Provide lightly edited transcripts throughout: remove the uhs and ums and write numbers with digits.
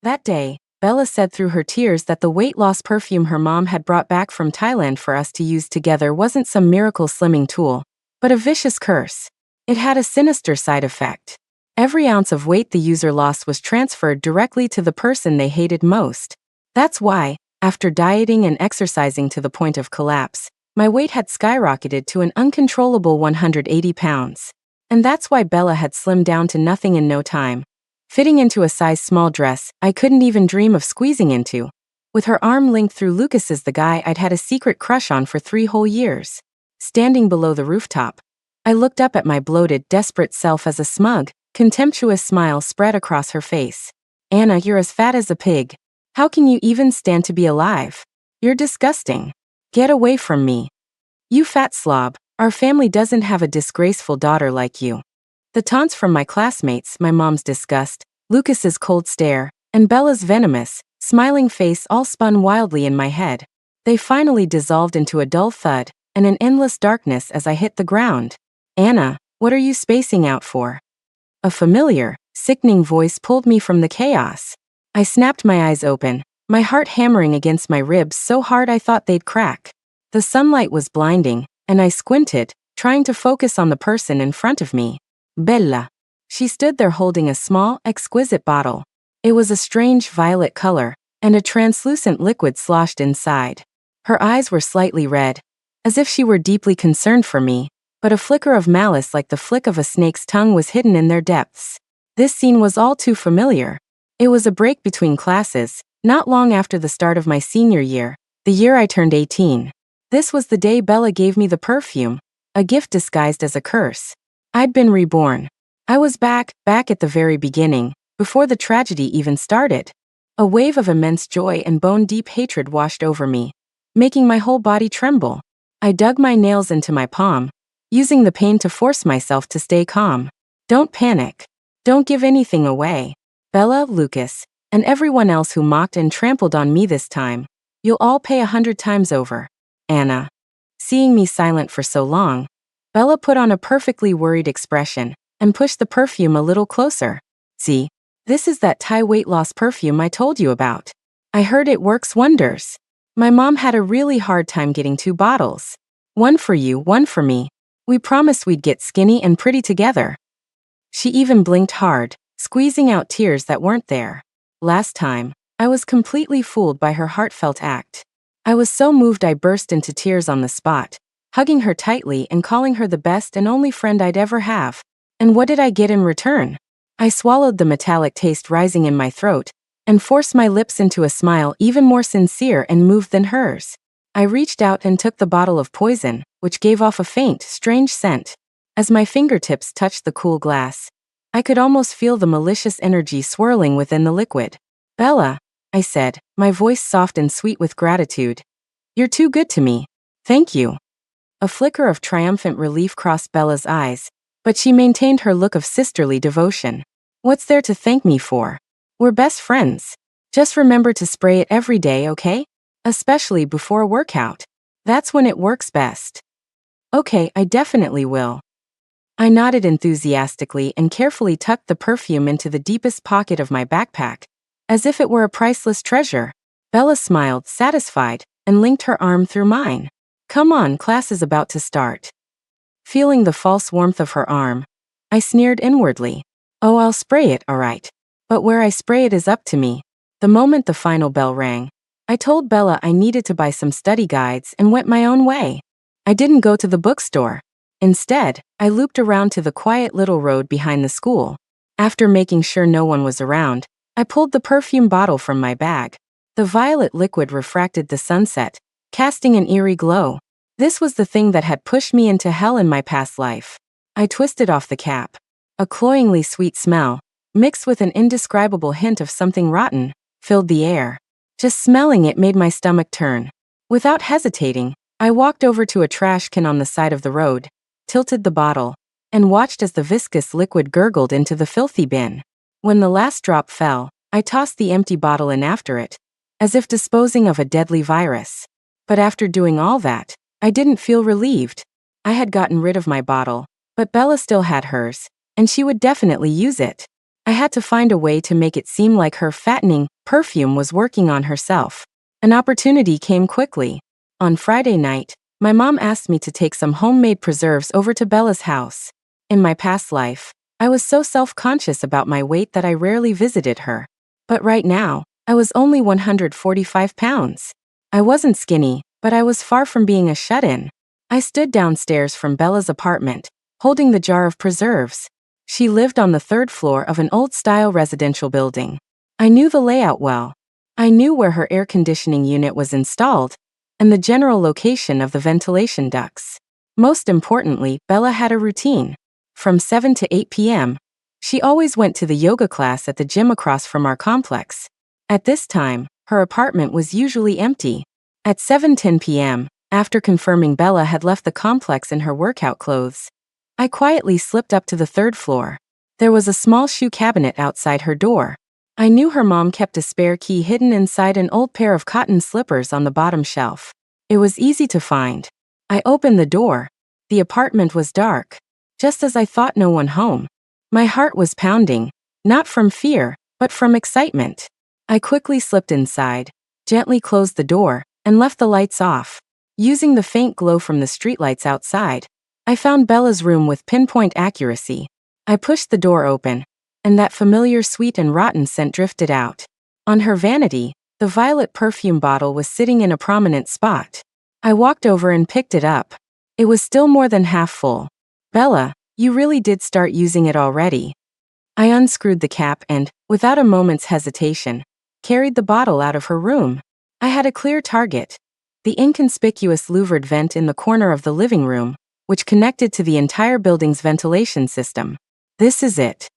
That day, Bella said through her tears that the weight loss perfume her mom had brought back from Thailand for us to use together wasn't some miracle slimming tool, but a vicious curse. It had a sinister side effect. Every ounce of weight the user lost was transferred directly to the person they hated most. That's why, after dieting and exercising to the point of collapse, my weight had skyrocketed to an uncontrollable 180 pounds. And that's why Bella had slimmed down to nothing in no time. Fitting into a size small dress I couldn't even dream of squeezing into. With her arm linked through Lucas's, the guy I'd had a secret crush on for 3 whole years. Standing below the rooftop, I looked up at my bloated, desperate self as a smug, contemptuous smile spread across her face. Anna, you're as fat as a pig. How can you even stand to be alive? You're disgusting. Get away from me. You fat slob, our family doesn't have a disgraceful daughter like you. The taunts from my classmates, my mom's disgust, Lucas's cold stare, and Bella's venomous, smiling face all spun wildly in my head. They finally dissolved into a dull thud and an endless darkness as I hit the ground. Anna, what are you spacing out for? A familiar, sickening voice pulled me from the chaos. I snapped my eyes open, my heart hammering against my ribs so hard I thought they'd crack. The sunlight was blinding, and I squinted, trying to focus on the person in front of me. Bella. She stood there holding a small, exquisite bottle. It was a strange violet color, and a translucent liquid sloshed inside. Her eyes were slightly red, as if she were deeply concerned for me, but a flicker of malice like the flick of a snake's tongue was hidden in their depths. This scene was all too familiar. It was a break between classes, not long after the start of my senior year, the year I turned 18. This was the day Bella gave me the perfume, a gift disguised as a curse. I'd been reborn. I was back at the very beginning, before the tragedy even started. A wave of immense joy and bone-deep hatred washed over me, making my whole body tremble. I dug my nails into my palm, using the pain to force myself to stay calm. Don't panic. Don't give anything away. Bella, Lucas, and everyone else who mocked and trampled on me this time, you'll all pay 100 times over. Anna. Seeing me silent for so long, Bella put on a perfectly worried expression and pushed the perfume a little closer. See, this is that Thai weight loss perfume I told you about. I heard it works wonders. My mom had a really hard time getting 2 bottles. One for you, one for me. We promised we'd get skinny and pretty together. She even blinked hard, squeezing out tears that weren't there. Last time, I was completely fooled by her heartfelt act. I was so moved I burst into tears on the spot, hugging her tightly and calling her the best and only friend I'd ever have. And what did I get in return? I swallowed the metallic taste rising in my throat and forced my lips into a smile even more sincere and moved than hers. I reached out and took the bottle of poison, which gave off a faint, strange scent. As my fingertips touched the cool glass, I could almost feel the malicious energy swirling within the liquid. Bella, I said, my voice soft and sweet with gratitude. You're too good to me. Thank you. A flicker of triumphant relief crossed Bella's eyes, but she maintained her look of sisterly devotion. What's there to thank me for? We're best friends. Just remember to spray it every day, okay? Especially before a workout. That's when it works best. Okay, I definitely will. I nodded enthusiastically and carefully tucked the perfume into the deepest pocket of my backpack, as if it were a priceless treasure. Bella smiled, satisfied, and linked her arm through mine. Come on, class is about to start. Feeling the false warmth of her arm, I sneered inwardly. Oh, I'll spray it, all right. But where I spray it is up to me. The moment the final bell rang, I told Bella I needed to buy some study guides and went my own way. I didn't go to the bookstore. Instead, I looped around to the quiet little road behind the school. After making sure no one was around, I pulled the perfume bottle from my bag. The violet liquid refracted the sunset, casting an eerie glow. This was the thing that had pushed me into hell in my past life. I twisted off the cap. A cloyingly sweet smell, mixed with an indescribable hint of something rotten, filled the air. Just smelling it made my stomach turn. Without hesitating, I walked over to a trash can on the side of the road, tilted the bottle, and watched as the viscous liquid gurgled into the filthy bin. When the last drop fell, I tossed the empty bottle in after it, as if disposing of a deadly virus. But after doing all that, I didn't feel relieved. I had gotten rid of my bottle, but Bella still had hers, and she would definitely use it. I had to find a way to make it seem like her fattening perfume was working on herself. An opportunity came quickly. On Friday night, my mom asked me to take some homemade preserves over to Bella's house. In my past life, I was so self-conscious about my weight that I rarely visited her. But right now, I was only 145 pounds. I wasn't skinny, but I was far from being a shut-in. I stood downstairs from Bella's apartment, holding the jar of preserves. She lived on the third floor of an old-style residential building. I knew the layout well. I knew where her air conditioning unit was installed, and the general location of the ventilation ducts. Most importantly, Bella had a routine. From 7 to 8 p.m., she always went to the yoga class at the gym across from our complex. At this time, her apartment was usually empty. At 7:10 p.m., after confirming Bella had left the complex in her workout clothes, I quietly slipped up to the third floor. There was a small shoe cabinet outside her door. I knew her mom kept a spare key hidden inside an old pair of cotton slippers on the bottom shelf. It was easy to find. I opened the door. The apartment was dark, just as I thought, no one home. My heart was pounding, not from fear, but from excitement. I quickly slipped inside, gently closed the door, and left the lights off. Using the faint glow from the streetlights outside, I found Bella's room with pinpoint accuracy. I pushed the door open, and that familiar sweet and rotten scent drifted out. On her vanity, the violet perfume bottle was sitting in a prominent spot. I walked over and picked it up. It was still more than half full. Bella, you really did start using it already. I unscrewed the cap and, without a moment's hesitation, carried the bottle out of her room. I had a clear target: the inconspicuous louvered vent in the corner of the living room, which connected to the entire building's ventilation system. This is it.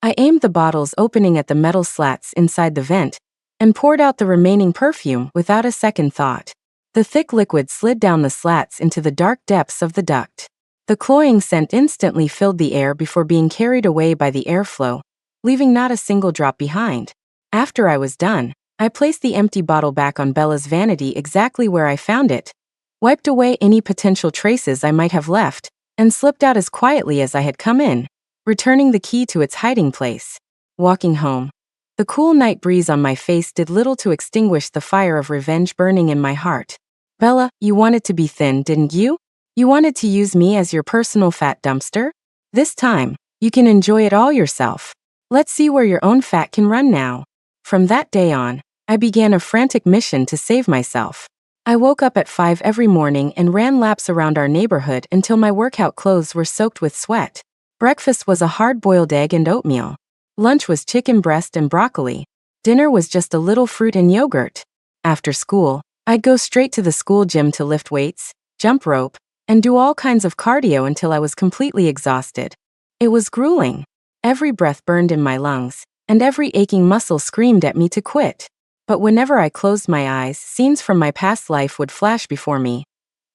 I aimed the bottle's opening at the metal slats inside the vent and poured out the remaining perfume without a second thought. The thick liquid slid down the slats into the dark depths of the duct. The cloying scent instantly filled the air before being carried away by the airflow, leaving not a single drop behind. After I was done, I placed the empty bottle back on Bella's vanity exactly where I found it, wiped away any potential traces I might have left, and slipped out as quietly as I had come in, returning the key to its hiding place. Walking home, the cool night breeze on my face did little to extinguish the fire of revenge burning in my heart. Bella, you wanted to be thin, didn't you? You wanted to use me as your personal fat dumpster? This time, you can enjoy it all yourself. Let's see where your own fat can run now. From that day on, I began a frantic mission to save myself. I woke up at 5 every morning and ran laps around our neighborhood until my workout clothes were soaked with sweat. Breakfast was a hard-boiled egg and oatmeal. Lunch was chicken breast and broccoli. Dinner was just a little fruit and yogurt. After school, I'd go straight to the school gym to lift weights, jump rope, and do all kinds of cardio until I was completely exhausted. It was grueling. Every breath burned in my lungs, and every aching muscle screamed at me to quit. But whenever I closed my eyes, scenes from my past life would flash before me.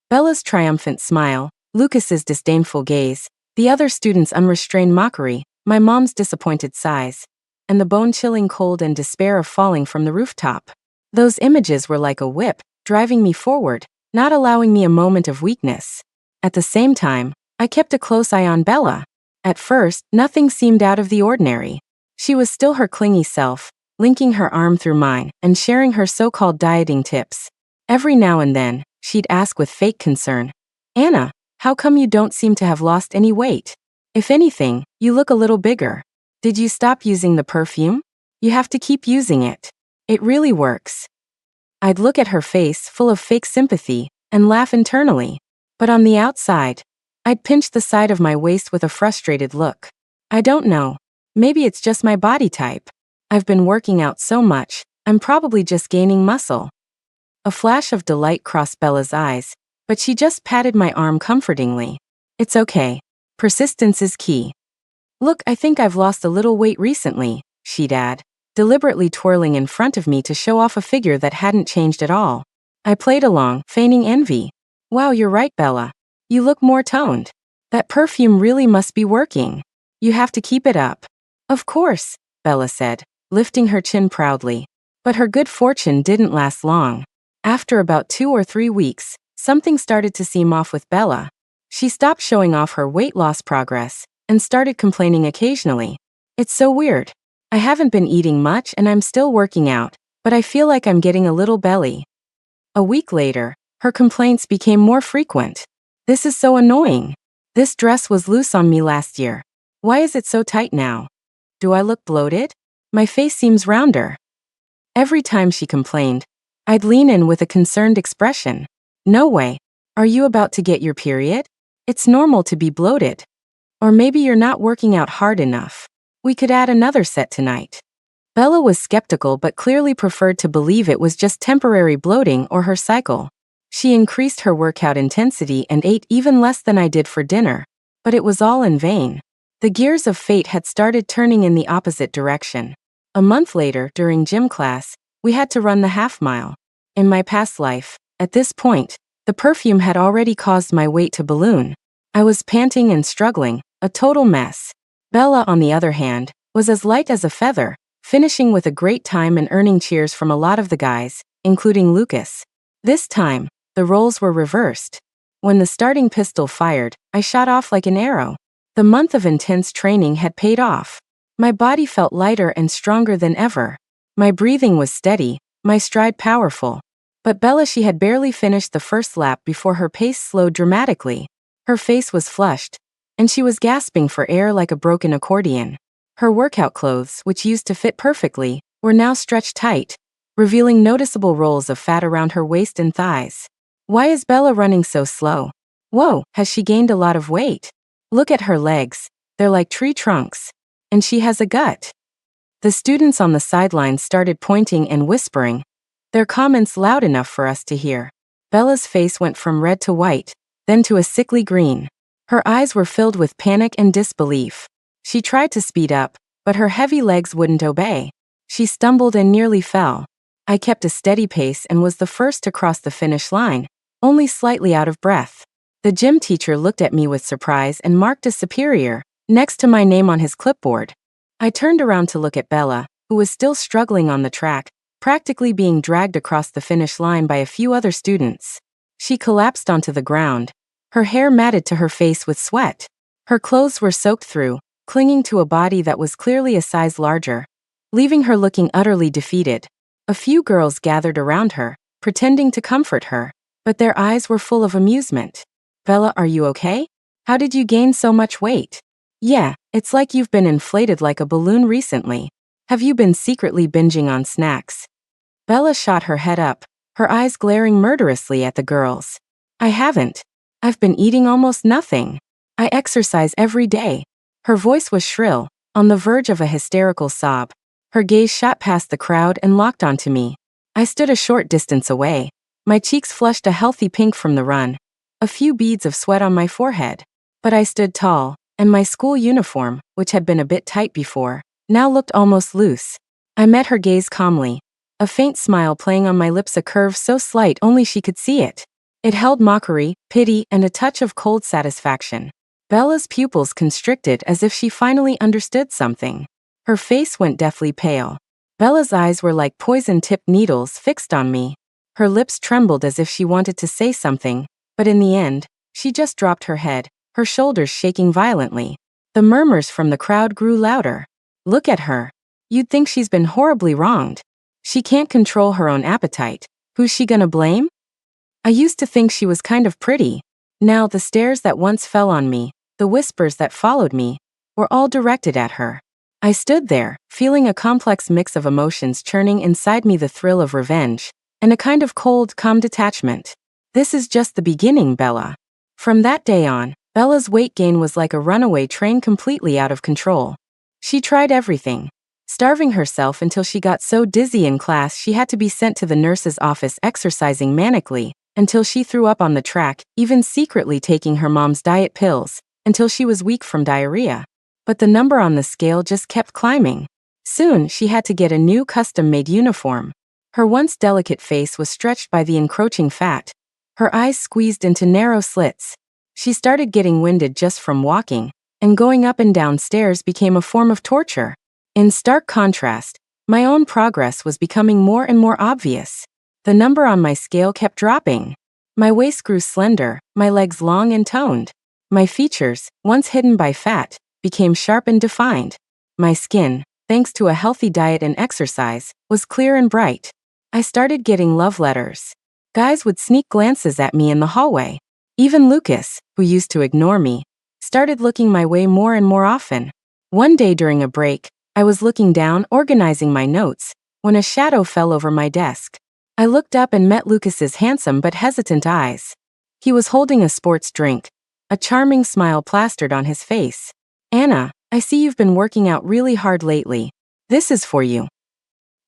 Bella's triumphant smile, Lucas's disdainful gaze, the other students' unrestrained mockery, my mom's disappointed sighs, and the bone-chilling cold and despair of falling from the rooftop. Those images were like a whip, driving me forward, not allowing me a moment of weakness. At the same time, I kept a close eye on Bella. At first, nothing seemed out of the ordinary. She was still her clingy self, linking her arm through mine and sharing her so-called dieting tips. Every now and then, she'd ask with fake concern, "Anna, how come you don't seem to have lost any weight? If anything, you look a little bigger. Did you stop using the perfume? You have to keep using it. It really works." I'd look at her face full of fake sympathy and laugh internally. But on the outside, I'd pinch the side of my waist with a frustrated look. I don't know. Maybe it's just my body type. I've been working out so much, I'm probably just gaining muscle. A flash of delight crossed Bella's eyes, but she just patted my arm comfortingly. It's okay. Persistence is key. Look, I think I've lost a little weight recently, she'd add, deliberately twirling in front of me to show off a figure that hadn't changed at all. I played along, feigning envy. Wow, you're right, Bella. You look more toned. That perfume really must be working. You have to keep it up. Of course, Bella said, lifting her chin proudly. But her good fortune didn't last long. After about 2 or 3 weeks, something started to seem off with Bella. She stopped showing off her weight loss progress and started complaining occasionally. It's so weird. I haven't been eating much and I'm still working out, but I feel like I'm getting a little belly. A week later, her complaints became more frequent. This is so annoying. This dress was loose on me last year. Why is it so tight now? Do I look bloated? My face seems rounder. Every time she complained, I'd lean in with a concerned expression. No way. Are you about to get your period? It's normal to be bloated. Or maybe you're not working out hard enough. We could add another set tonight. Bella was skeptical but clearly preferred to believe it was just temporary bloating or her cycle. She increased her workout intensity and ate even less than I did for dinner. But it was all in vain. The gears of fate had started turning in the opposite direction. A month later, during gym class, we had to run the half-mile. In my past life, at this point, the perfume had already caused my weight to balloon. I was panting and struggling, a total mess. Bella, on the other hand, was as light as a feather, finishing with a great time and earning cheers from a lot of the guys, including Lucas. This time, the roles were reversed. When the starting pistol fired, I shot off like an arrow. The month of intense training had paid off. My body felt lighter and stronger than ever. My breathing was steady, my stride powerful. But Bella, she had barely finished the first lap before her pace slowed dramatically. Her face was flushed, and she was gasping for air like a broken accordion. Her workout clothes, which used to fit perfectly, were now stretched tight, revealing noticeable rolls of fat around her waist and thighs. Why is Bella running so slow? Whoa, has she gained a lot of weight? Look at her legs, they're like tree trunks. And she has a gut. The students on the sidelines started pointing and whispering, their comments loud enough for us to hear. Bella's face went from red to white, then to a sickly green. Her eyes were filled with panic and disbelief. She tried to speed up, but her heavy legs wouldn't obey. She stumbled and nearly fell. I kept a steady pace and was the first to cross the finish line, only slightly out of breath. The gym teacher looked at me with surprise and marked as superior, next to my name on his clipboard. I turned around to look at Bella, who was still struggling on the track, practically being dragged across the finish line by a few other students. She collapsed onto the ground, her hair matted to her face with sweat. Her clothes were soaked through, clinging to a body that was clearly a size larger, leaving her looking utterly defeated. A few girls gathered around her, pretending to comfort her, but their eyes were full of amusement. Bella, are you okay? How did you gain so much weight? Yeah, it's like you've been inflated like a balloon recently. Have you been secretly binging on snacks? Bella shot her head up, her eyes glaring murderously at the girls. I haven't. I've been eating almost nothing. I exercise every day. Her voice was shrill, on the verge of a hysterical sob. Her gaze shot past the crowd and locked onto me. I stood a short distance away. My cheeks flushed a healthy pink from the run, a few beads of sweat on my forehead. But I stood tall, and my school uniform, which had been a bit tight before, now looked almost loose. I met her gaze calmly, a faint smile playing on my lips, a curve so slight only she could see it. It held mockery, pity, and a touch of cold satisfaction. Bella's pupils constricted as if she finally understood something. Her face went deathly pale. Bella's eyes were like poison-tipped needles fixed on me. Her lips trembled as if she wanted to say something, but in the end, she just dropped her head, her shoulders shaking violently. The murmurs from the crowd grew louder. Look at her. You'd think she's been horribly wronged. She can't control her own appetite. Who's she gonna blame? I used to think she was kind of pretty. Now the stares that once fell on me, the whispers that followed me, were all directed at her. I stood there, feeling a complex mix of emotions churning inside me, the thrill of revenge, and a kind of cold, calm detachment. This is just the beginning, Bella. From that day on, Bella's weight gain was like a runaway train, completely out of control. She tried everything, starving herself until she got so dizzy in class she had to be sent to the nurse's office, exercising manically until she threw up on the track, even secretly taking her mom's diet pills until she was weak from diarrhea. But the number on the scale just kept climbing. Soon she had to get a new custom-made uniform. Her once delicate face was stretched by the encroaching fat, her eyes squeezed into narrow slits. She started getting winded just from walking, and going up and down stairs became a form of torture. In stark contrast, my own progress was becoming more and more obvious. The number on my scale kept dropping. My waist grew slender, my legs long and toned. My features, once hidden by fat, became sharp and defined. My skin, thanks to a healthy diet and exercise, was clear and bright. I started getting love letters. Guys would sneak glances at me in the hallway. Even Lucas, who used to ignore me, started looking my way more and more often. One day during a break, I was looking down, organizing my notes, when a shadow fell over my desk. I looked up and met Lucas's handsome but hesitant eyes. He was holding a sports drink, a charming smile plastered on his face. "Anna, I see you've been working out really hard lately. This is for you."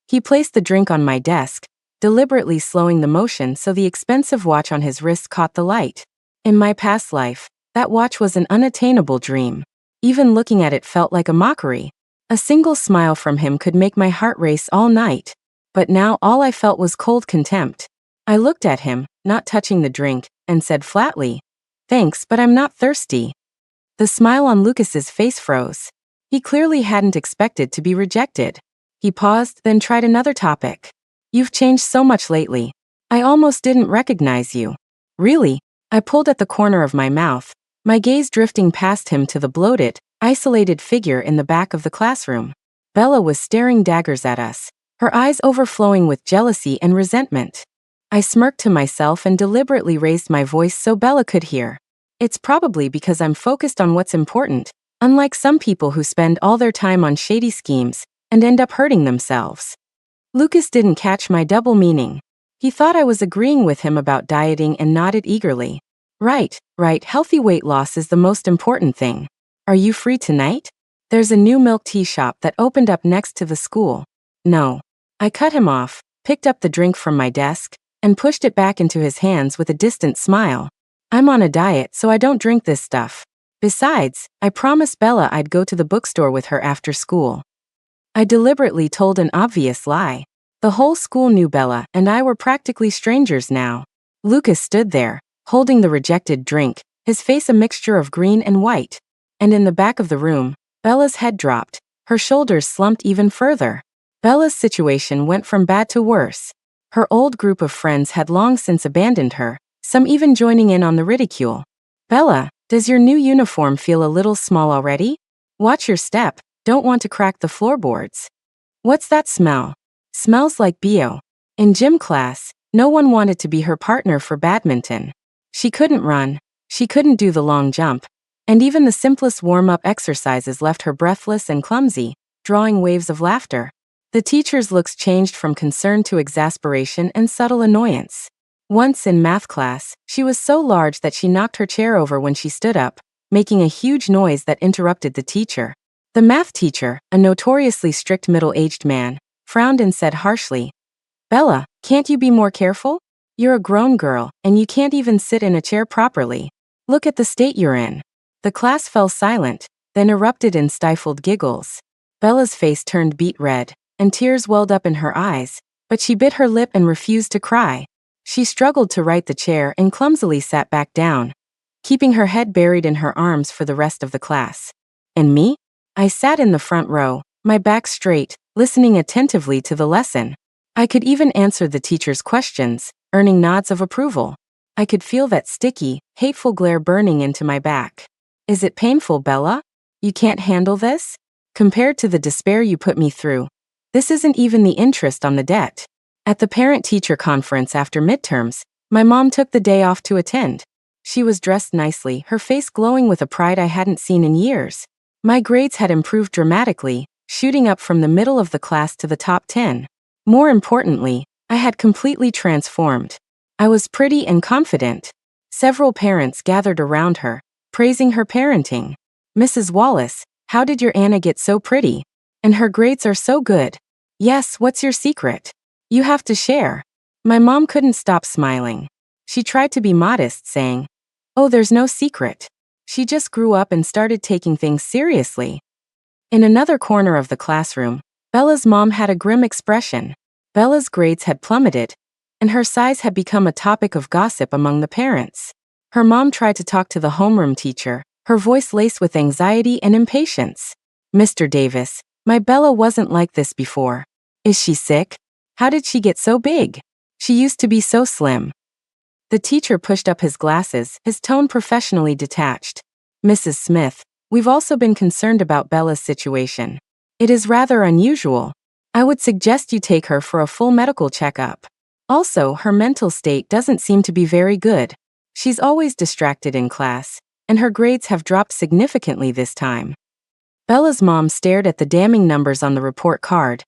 He placed the drink on my desk, deliberately slowing the motion so the expensive watch on his wrist caught the light. In my past life, that watch was an unattainable dream. Even looking at it felt like a mockery. A single smile from him could make my heart race all night. But now all I felt was cold contempt. I looked at him, not touching the drink, and said flatly, "Thanks, but I'm not thirsty." The smile on Lucas's face froze. He clearly hadn't expected to be rejected. He paused, then tried another topic. "You've changed so much lately. I almost didn't recognize you." "Really?" I pulled at the corner of my mouth, my gaze drifting past him to the bloated, isolated figure in the back of the classroom. Bella was staring daggers at us, her eyes overflowing with jealousy and resentment. I smirked to myself and deliberately raised my voice so Bella could hear. "It's probably because I'm focused on what's important, unlike some people who spend all their time on shady schemes and end up hurting themselves." Lucas didn't catch my double meaning. He thought I was agreeing with him about dieting and nodded eagerly. Right, healthy weight loss is the most important thing. Are you free tonight? There's a new milk tea shop that opened up next to the school." "No." I cut him off, picked up the drink from my desk, and pushed it back into his hands with a distant smile. "I'm on a diet, so I don't drink this stuff. Besides, I promised Bella I'd go to the bookstore with her after school." I deliberately told an obvious lie. The whole school knew Bella and I were practically strangers now. Lucas stood there, holding the rejected drink, his face a mixture of green and white. And in the back of the room, Bella's head dropped, her shoulders slumped even further. Bella's situation went from bad to worse. Her old group of friends had long since abandoned her, some even joining in on the ridicule. "Bella, does your new uniform feel a little small already? Watch your step, don't want to crack the floorboards." "What's that smell?" "Smells like BO." In gym class, no one wanted to be her partner for badminton. She couldn't run, she couldn't do the long jump, and even the simplest warm-up exercises left her breathless and clumsy, drawing waves of laughter. The teacher's looks changed from concern to exasperation and subtle annoyance. Once in math class, she was so large that she knocked her chair over when she stood up, making a huge noise that interrupted the teacher. The math teacher, a notoriously strict middle-aged man, frowned and said harshly, "Bella, can't you be more careful? You're a grown girl, and you can't even sit in a chair properly. Look at the state you're in." The class fell silent, then erupted in stifled giggles. Bella's face turned beet red, and tears welled up in her eyes, but she bit her lip and refused to cry. She struggled to right the chair and clumsily sat back down, keeping her head buried in her arms for the rest of the class. And me? I sat in the front row, my back straight, listening attentively to the lesson. I could even answer the teacher's questions, earning nods of approval. I could feel that sticky, hateful glare burning into my back. "Is it painful, Bella? You can't handle this? Compared to the despair you put me through, this isn't even the interest on the debt." At the parent-teacher conference after midterms, my mom took the day off to attend. She was dressed nicely, her face glowing with a pride I hadn't seen in years. My grades had improved dramatically, shooting up from the middle of the class to the top 10. More importantly, I had completely transformed. I was pretty and confident. Several parents gathered around her, praising her parenting. "Mrs. Wallace, how did your Anna get so pretty? And her grades are so good. Yes, what's your secret? You have to share." My mom couldn't stop smiling. She tried to be modest, saying, "Oh, there's no secret. She just grew up and started taking things seriously." In another corner of the classroom, Bella's mom had a grim expression. Bella's grades had plummeted, and her size had become a topic of gossip among the parents. Her mom tried to talk to the homeroom teacher, her voice laced with anxiety and impatience. "Mr. Davis, my Bella wasn't like this before. Is she sick? How did she get so big? She used to be so slim." The teacher pushed up his glasses, his tone professionally detached. "Mrs. Smith, we've also been concerned about Bella's situation. It is rather unusual. I would suggest you take her for a full medical checkup. Also, her mental state doesn't seem to be very good. She's always distracted in class, and her grades have dropped significantly this time. Bella's mom stared at the damning numbers on the report card,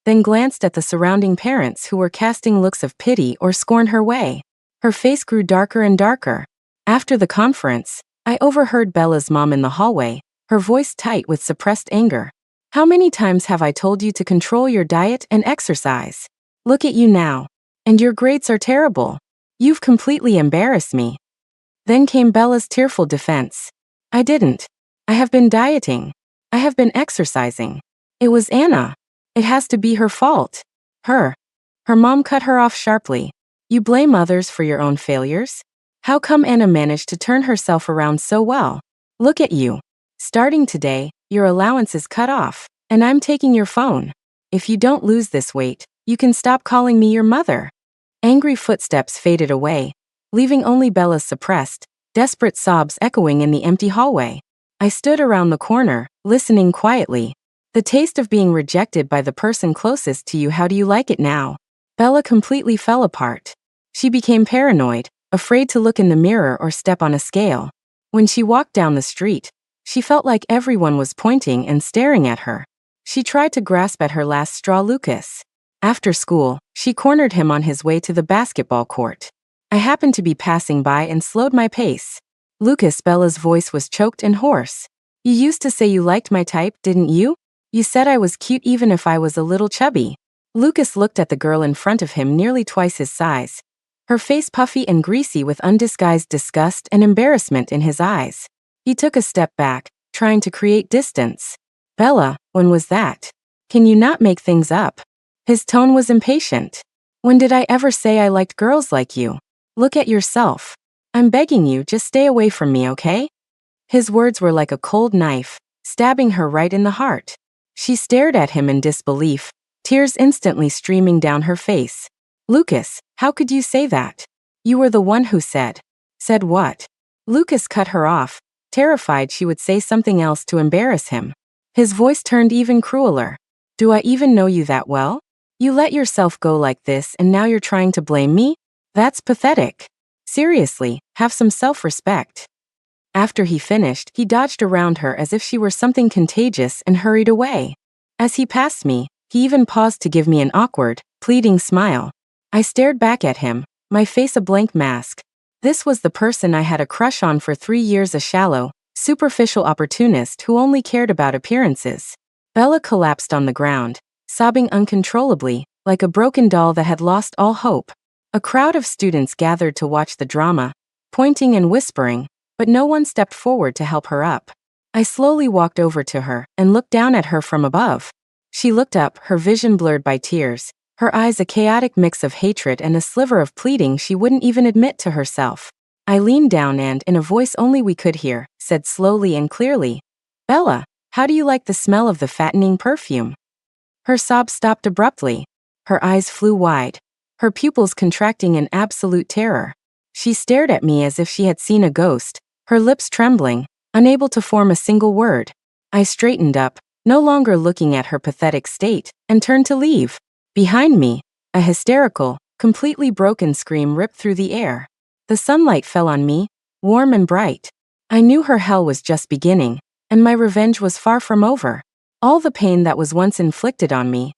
then glanced at the surrounding parents who were casting looks of pity or scorn her way. Her face grew darker and darker. After the conference, I overheard Bella's mom in the hallway, her voice tight with suppressed anger. How many times have I told you to control your diet and exercise? Look at you now. And your grades are terrible. You've completely embarrassed me. Then came Bella's tearful defense. I didn't. I have been dieting. I have been exercising. It was Anna. It has to be her fault. Her. Her mom cut her off sharply. You blame others for your own failures? How come Anna managed to turn herself around so well? Look at you. Starting today, your allowance is cut off, and I'm taking your phone. If you don't lose this weight, you can stop calling me your mother. Angry footsteps faded away, leaving only Bella's suppressed, desperate sobs echoing in the empty hallway. I stood around the corner, listening quietly. The taste of being rejected by the person closest to you. How do you like it now? Bella completely fell apart. She became paranoid, afraid to look in the mirror or step on a scale. When she walked down the street, she felt like everyone was pointing and staring at her. She tried to grasp at her last straw, Lucas. After school, she cornered him on his way to the basketball court. I happened to be passing by and slowed my pace. Lucas, Bella's voice was choked and hoarse. You used to say you liked my type, didn't you? You said I was cute even if I was a little chubby. Lucas looked at the girl in front of him, nearly twice his size. Her face puffy and greasy with undisguised disgust and embarrassment in his eyes. He took a step back, trying to create distance. Bella, when was that? Can you not make things up? His tone was impatient. When did I ever say I liked girls like you? Look at yourself. I'm begging you, just stay away from me, okay? His words were like a cold knife, stabbing her right in the heart. She stared at him in disbelief, tears instantly streaming down her face. Lucas, how could you say that? You were the one who said. Said what? Lucas cut her off, terrified she would say something else to embarrass him. His voice turned even crueler. Do I even know you that well? You let yourself go like this and now you're trying to blame me? That's pathetic. Seriously, have some self-respect. After he finished, he dodged around her as if she were something contagious and hurried away. As he passed me, he even paused to give me an awkward, pleading smile. I stared back at him, my face a blank mask. This was the person I had a crush on for 3 years, a shallow, superficial opportunist who only cared about appearances. Bella collapsed on the ground, sobbing uncontrollably, like a broken doll that had lost all hope. A crowd of students gathered to watch the drama, pointing and whispering, but no one stepped forward to help her up. I slowly walked over to her and looked down at her from above. She looked up, her vision blurred by tears, her eyes a chaotic mix of hatred and a sliver of pleading she wouldn't even admit to herself. I leaned down and, in a voice only we could hear, said slowly and clearly, Bella, how do you like the smell of the fattening perfume? Her sobs stopped abruptly. Her eyes flew wide, her pupils contracting in absolute terror. She stared at me as if she had seen a ghost, her lips trembling, unable to form a single word. I straightened up, no longer looking at her pathetic state, and turned to leave. Behind me, a hysterical, completely broken scream ripped through the air. The sunlight fell on me, warm and bright. I knew her hell was just beginning, and my revenge was far from over. All the pain that was once inflicted on me,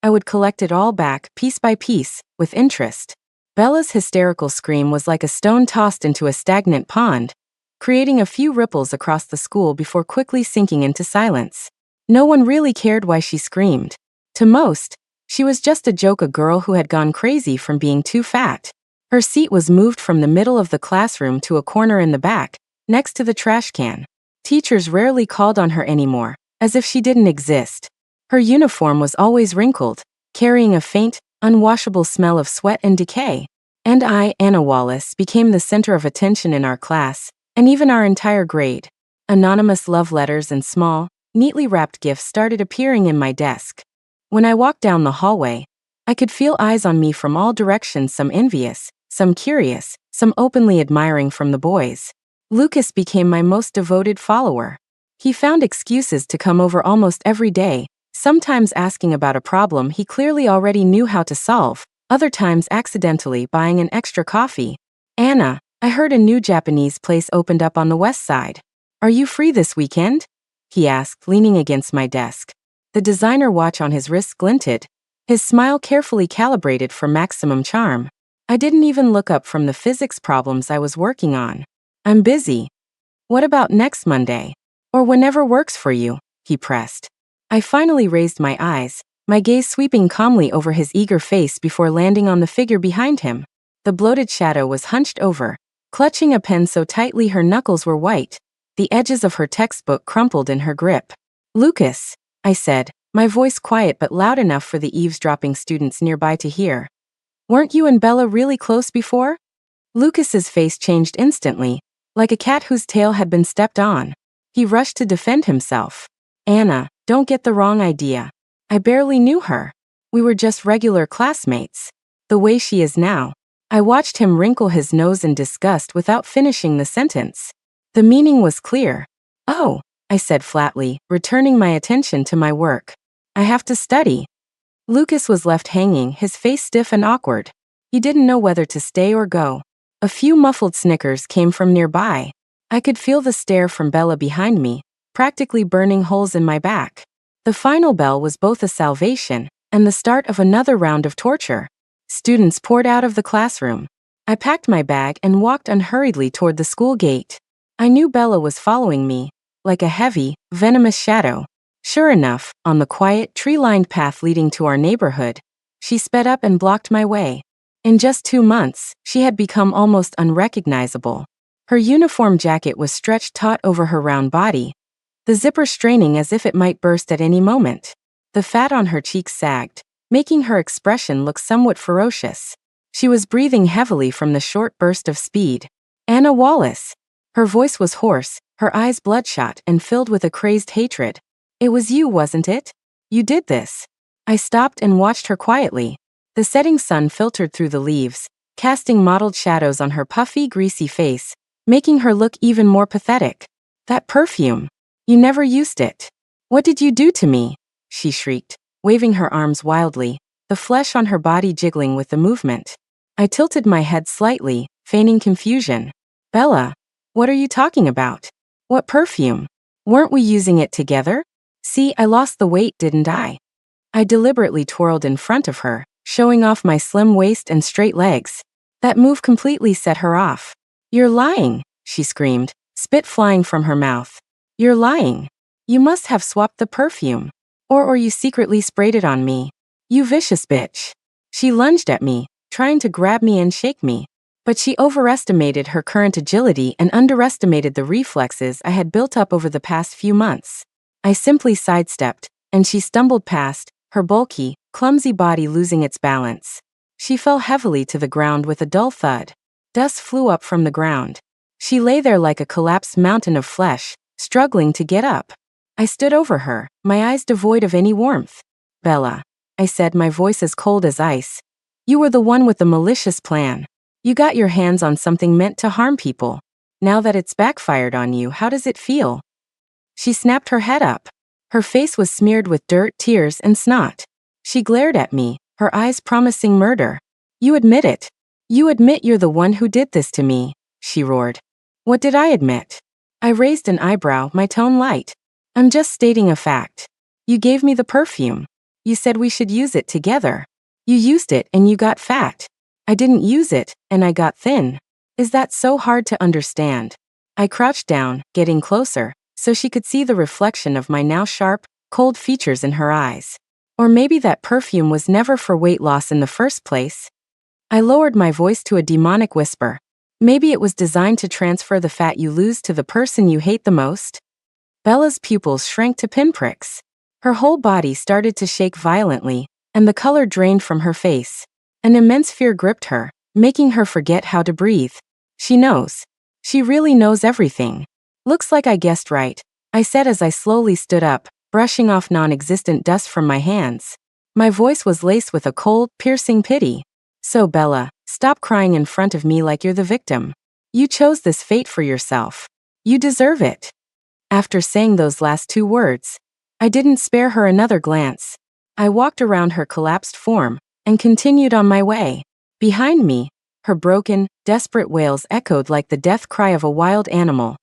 I would collect it all back, piece by piece, with interest. Bella's hysterical scream was like a stone tossed into a stagnant pond, creating a few ripples across the school before quickly sinking into silence. No one really cared why she screamed. To most, she was just a joke, a girl who had gone crazy from being too fat. Her seat was moved from the middle of the classroom to a corner in the back, next to the trash can. Teachers rarely called on her anymore, as if she didn't exist. Her uniform was always wrinkled, carrying a faint, unwashable smell of sweat and decay. And I, Anna Wallace, became the center of attention in our class, and even our entire grade. Anonymous love letters and small, neatly wrapped gifts started appearing in my desk. When I walked down the hallway, I could feel eyes on me from all directions, some envious, some curious, some openly admiring from the boys. Lucas became my most devoted follower. He found excuses to come over almost every day, sometimes asking about a problem he clearly already knew how to solve, other times accidentally buying an extra coffee. Anna, I heard a new Japanese place opened up on the west side. Are you free this weekend? He asked, leaning against my desk. The designer watch on his wrist glinted, his smile carefully calibrated for maximum charm. I didn't even look up from the physics problems I was working on. I'm busy. What about next Monday? Or whenever works for you, he pressed. I finally raised my eyes, my gaze sweeping calmly over his eager face before landing on the figure behind him. The bloated shadow was hunched over, clutching a pen so tightly her knuckles were white, the edges of her textbook crumpled in her grip. Lucas, I said, my voice quiet but loud enough for the eavesdropping students nearby to hear. Weren't you and Bella really close before? Lucas's face changed instantly, like a cat whose tail had been stepped on. He rushed to defend himself. Anna, don't get the wrong idea. I barely knew her. We were just regular classmates. The way she is now. I watched him wrinkle his nose in disgust without finishing the sentence. The meaning was clear. Oh, I said flatly, returning my attention to my work. I have to study. Lucas was left hanging, his face stiff and awkward. He didn't know whether to stay or go. A few muffled snickers came from nearby. I could feel the stare from Bella behind me, practically burning holes in my back. The final bell was both a salvation and the start of another round of torture. Students poured out of the classroom. I packed my bag and walked unhurriedly toward the school gate. I knew Bella was following me, like a heavy, venomous shadow. Sure enough, on the quiet, tree-lined path leading to our neighborhood, she sped up and blocked my way. In just 2 months, she had become almost unrecognizable. Her uniform jacket was stretched taut over her round body, the zipper straining as if it might burst at any moment. The fat on her cheeks sagged, making her expression look somewhat ferocious. She was breathing heavily from the short burst of speed. Anna Wallace. Her voice was hoarse, her eyes bloodshot and filled with a crazed hatred. It was you, wasn't it? You did this. I stopped and watched her quietly. The setting sun filtered through the leaves, casting mottled shadows on her puffy, greasy face, making her look even more pathetic. That perfume. You never used it. What did you do to me? She shrieked, waving her arms wildly, the flesh on her body jiggling with the movement. I tilted my head slightly, feigning confusion. Bella, what are you talking about? What perfume? Weren't we using it together? See, I lost the weight, didn't I? I deliberately twirled in front of her, showing off my slim waist and straight legs. That move completely set her off. You're lying, she screamed, spit flying from her mouth. You're lying. You must have swapped the perfume. Or you secretly sprayed it on me. You vicious bitch. She lunged at me, trying to grab me and shake me. But she overestimated her current agility and underestimated the reflexes I had built up over the past few months. I simply sidestepped, and she stumbled past, her bulky, clumsy body losing its balance. She fell heavily to the ground with a dull thud. Dust flew up from the ground. She lay there like a collapsed mountain of flesh, struggling to get up. I stood over her, my eyes devoid of any warmth. Bella, I said, my voice as cold as ice. You were the one with the malicious plan. You got your hands on something meant to harm people. Now that it's backfired on you, how does it feel? She snapped her head up. Her face was smeared with dirt, tears, and snot. She glared at me, her eyes promising murder. You admit it. You admit you're the one who did this to me, she roared. What did I admit? I raised an eyebrow, my tone light. I'm just stating a fact. You gave me the perfume. You said we should use it together. You used it and you got fat. I didn't use it, and I got thin. Is that so hard to understand? I crouched down, getting closer, so she could see the reflection of my now sharp, cold features in her eyes. Or maybe that perfume was never for weight loss in the first place. I lowered my voice to a demonic whisper. Maybe it was designed to transfer the fat you lose to the person you hate the most? Bella's pupils shrank to pinpricks. Her whole body started to shake violently, and the color drained from her face. An immense fear gripped her, making her forget how to breathe. She knows. She really knows everything. Looks like I guessed right, I said as I slowly stood up, brushing off non-existent dust from my hands. My voice was laced with a cold, piercing pity. So Bella, stop crying in front of me like you're the victim. You chose this fate for yourself. You deserve it. After saying those last 2 words, I didn't spare her another glance. I walked around her collapsed form and continued on my way. Behind me, her broken, desperate wails echoed like the death cry of a wild animal.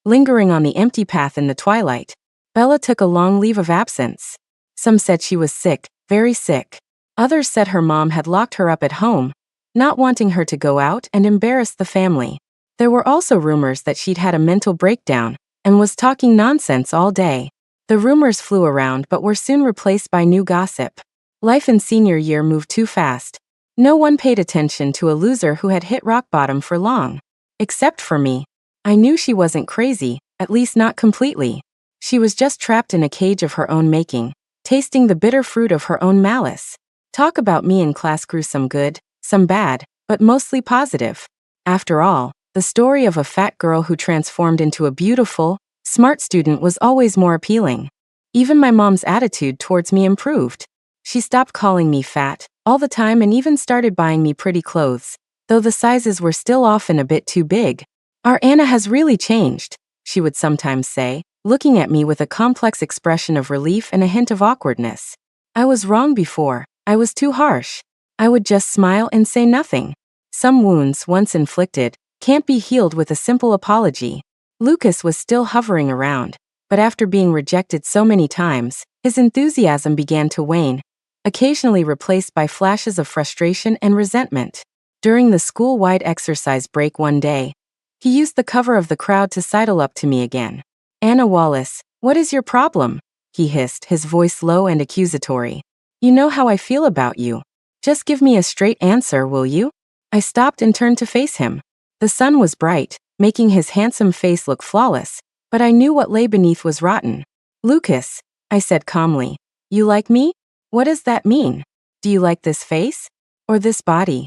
Lingering on the empty path in the twilight, Bella took a long leave of absence. Some said she was sick, very sick. Others said her mom had locked her up at home, not wanting her to go out and embarrass the family. There were also rumors that she'd had a mental breakdown and was talking nonsense all day. The rumors flew around but were soon replaced by new gossip. Life in senior year moved too fast. No one paid attention to a loser who had hit rock bottom for long. Except for me. I knew she wasn't crazy, at least not completely. She was just trapped in a cage of her own making, tasting the bitter fruit of her own malice. Talk about me in class grew some good, some bad, but mostly positive. After all, the story of a fat girl who transformed into a beautiful, smart student was always more appealing. Even my mom's attitude towards me improved. She stopped calling me fat all the time and even started buying me pretty clothes, though the sizes were still often a bit too big. Our Anna has really changed, she would sometimes say, looking at me with a complex expression of relief and a hint of awkwardness. I was wrong before. I was too harsh. I would just smile and say nothing. Some wounds, once inflicted, can't be healed with a simple apology. Lucas was still hovering around, but after being rejected so many times, his enthusiasm began to wane, occasionally replaced by flashes of frustration and resentment. During the school-wide exercise break one day, he used the cover of the crowd to sidle up to me again. "Anna Wallace, what is your problem?" he hissed, his voice low and accusatory. "You know how I feel about you. Just give me a straight answer, will you?" I stopped and turned to face him. The sun was bright, making his handsome face look flawless, but I knew what lay beneath was rotten. "Lucas," I said calmly, "you like me? What does that mean? Do you like this face? Or this body?"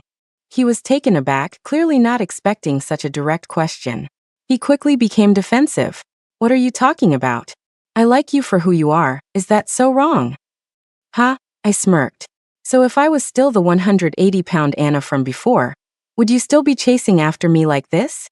He was taken aback, clearly not expecting such a direct question. He quickly became defensive. "What are you talking about? I like you for who you are. Is that so wrong?" "Ha," I smirked. "So if I was still the 180-pound Anna from before, would you still be chasing after me like this?"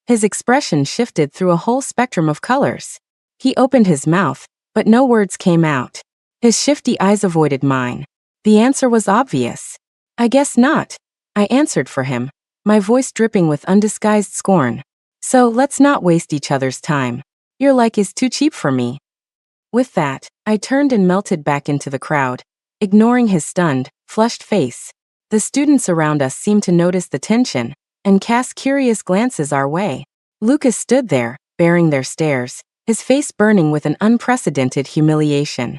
His expression shifted through a whole spectrum of colors. He opened his mouth, but no words came out. His shifty eyes avoided mine. The answer was obvious. "I guess not," I answered for him, my voice dripping with undisguised scorn. "So let's not waste each other's time. Your like is too cheap for me." With that, I turned and melted back into the crowd, ignoring his stunned, flushed face. The students around us seemed to notice the tension and cast curious glances our way. Lucas stood there, bearing their stares, his face burning with an unprecedented humiliation.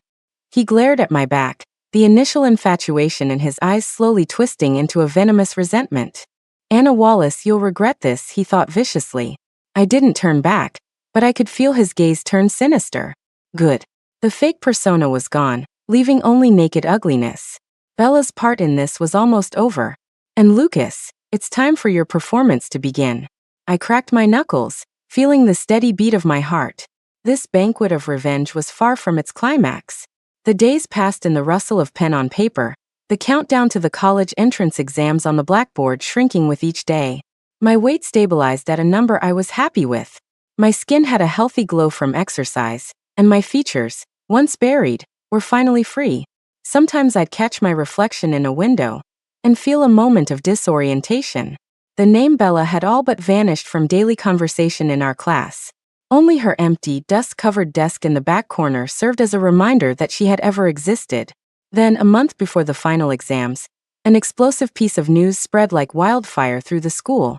He glared at my back, the initial infatuation in his eyes slowly twisting into a venomous resentment. "Anna Wallace, you'll regret this," he thought viciously. I didn't turn back, but I could feel his gaze turn sinister. Good. The fake persona was gone, leaving only naked ugliness. Bella's part in this was almost over. "And Lucas, it's time for your performance to begin." I cracked my knuckles, feeling the steady beat of my heart. This banquet of revenge was far from its climax. The days passed in the rustle of pen on paper, the countdown to the college entrance exams on the blackboard shrinking with each day. My weight stabilized at a number I was happy with. My skin had a healthy glow from exercise, and my features, once buried, were finally free. Sometimes I'd catch my reflection in a window and feel a moment of disorientation. The name Bella had all but vanished from daily conversation in our class. Only her empty, dust-covered desk in the back corner served as a reminder that she had ever existed. Then, a month before the final exams, an explosive piece of news spread like wildfire through the school.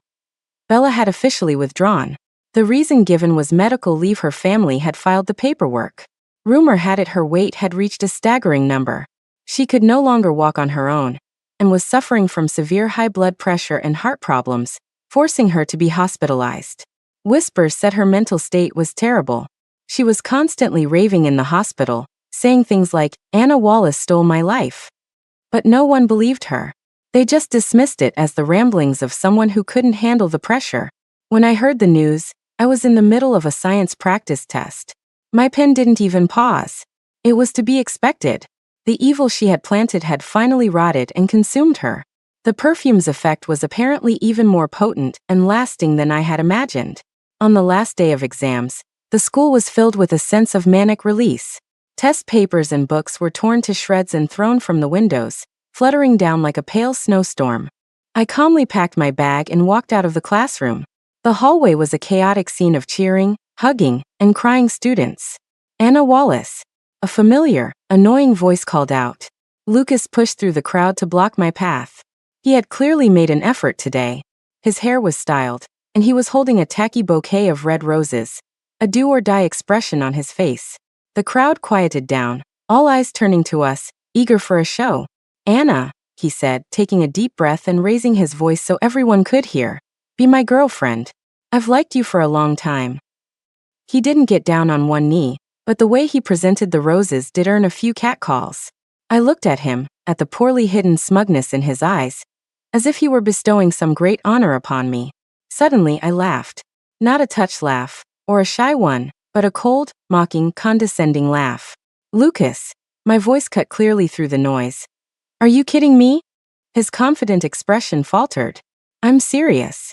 Bella had officially withdrawn. The reason given was medical leave. Her family had filed the paperwork. Rumor had it her weight had reached a staggering number. She could no longer walk on her own, and was suffering from severe high blood pressure and heart problems, forcing her to be hospitalized. Whispers said her mental state was terrible. She was constantly raving in the hospital, saying things like, "Anna Wallace stole my life." But no one believed her. They just dismissed it as the ramblings of someone who couldn't handle the pressure. When I heard the news, I was in the middle of a science practice test. My pen didn't even pause. It was to be expected. The evil she had planted had finally rotted and consumed her. The perfume's effect was apparently even more potent and lasting than I had imagined. On the last day of exams, the school was filled with a sense of manic release. Test papers and books were torn to shreds and thrown from the windows, fluttering down like a pale snowstorm. I calmly packed my bag and walked out of the classroom. The hallway was a chaotic scene of cheering, hugging, and crying students. "Anna Wallace!" A familiar, annoying voice called out. Lucas pushed through the crowd to block my path. He had clearly made an effort today. His hair was styled, and he was holding a tacky bouquet of red roses, a do-or-die expression on his face. The crowd quieted down, all eyes turning to us, eager for a show. "Anna," he said, taking a deep breath and raising his voice so everyone could hear. "Be my girlfriend. I've liked you for a long time." He didn't get down on one knee, but the way he presented the roses did earn a few catcalls. I looked at him, at the poorly hidden smugness in his eyes, as if he were bestowing some great honor upon me. Suddenly I laughed. Not a touched laugh, or a shy one, but a cold, mocking, condescending laugh. "Lucas," my voice cut clearly through the noise. "Are you kidding me?" His confident expression faltered. "I'm serious."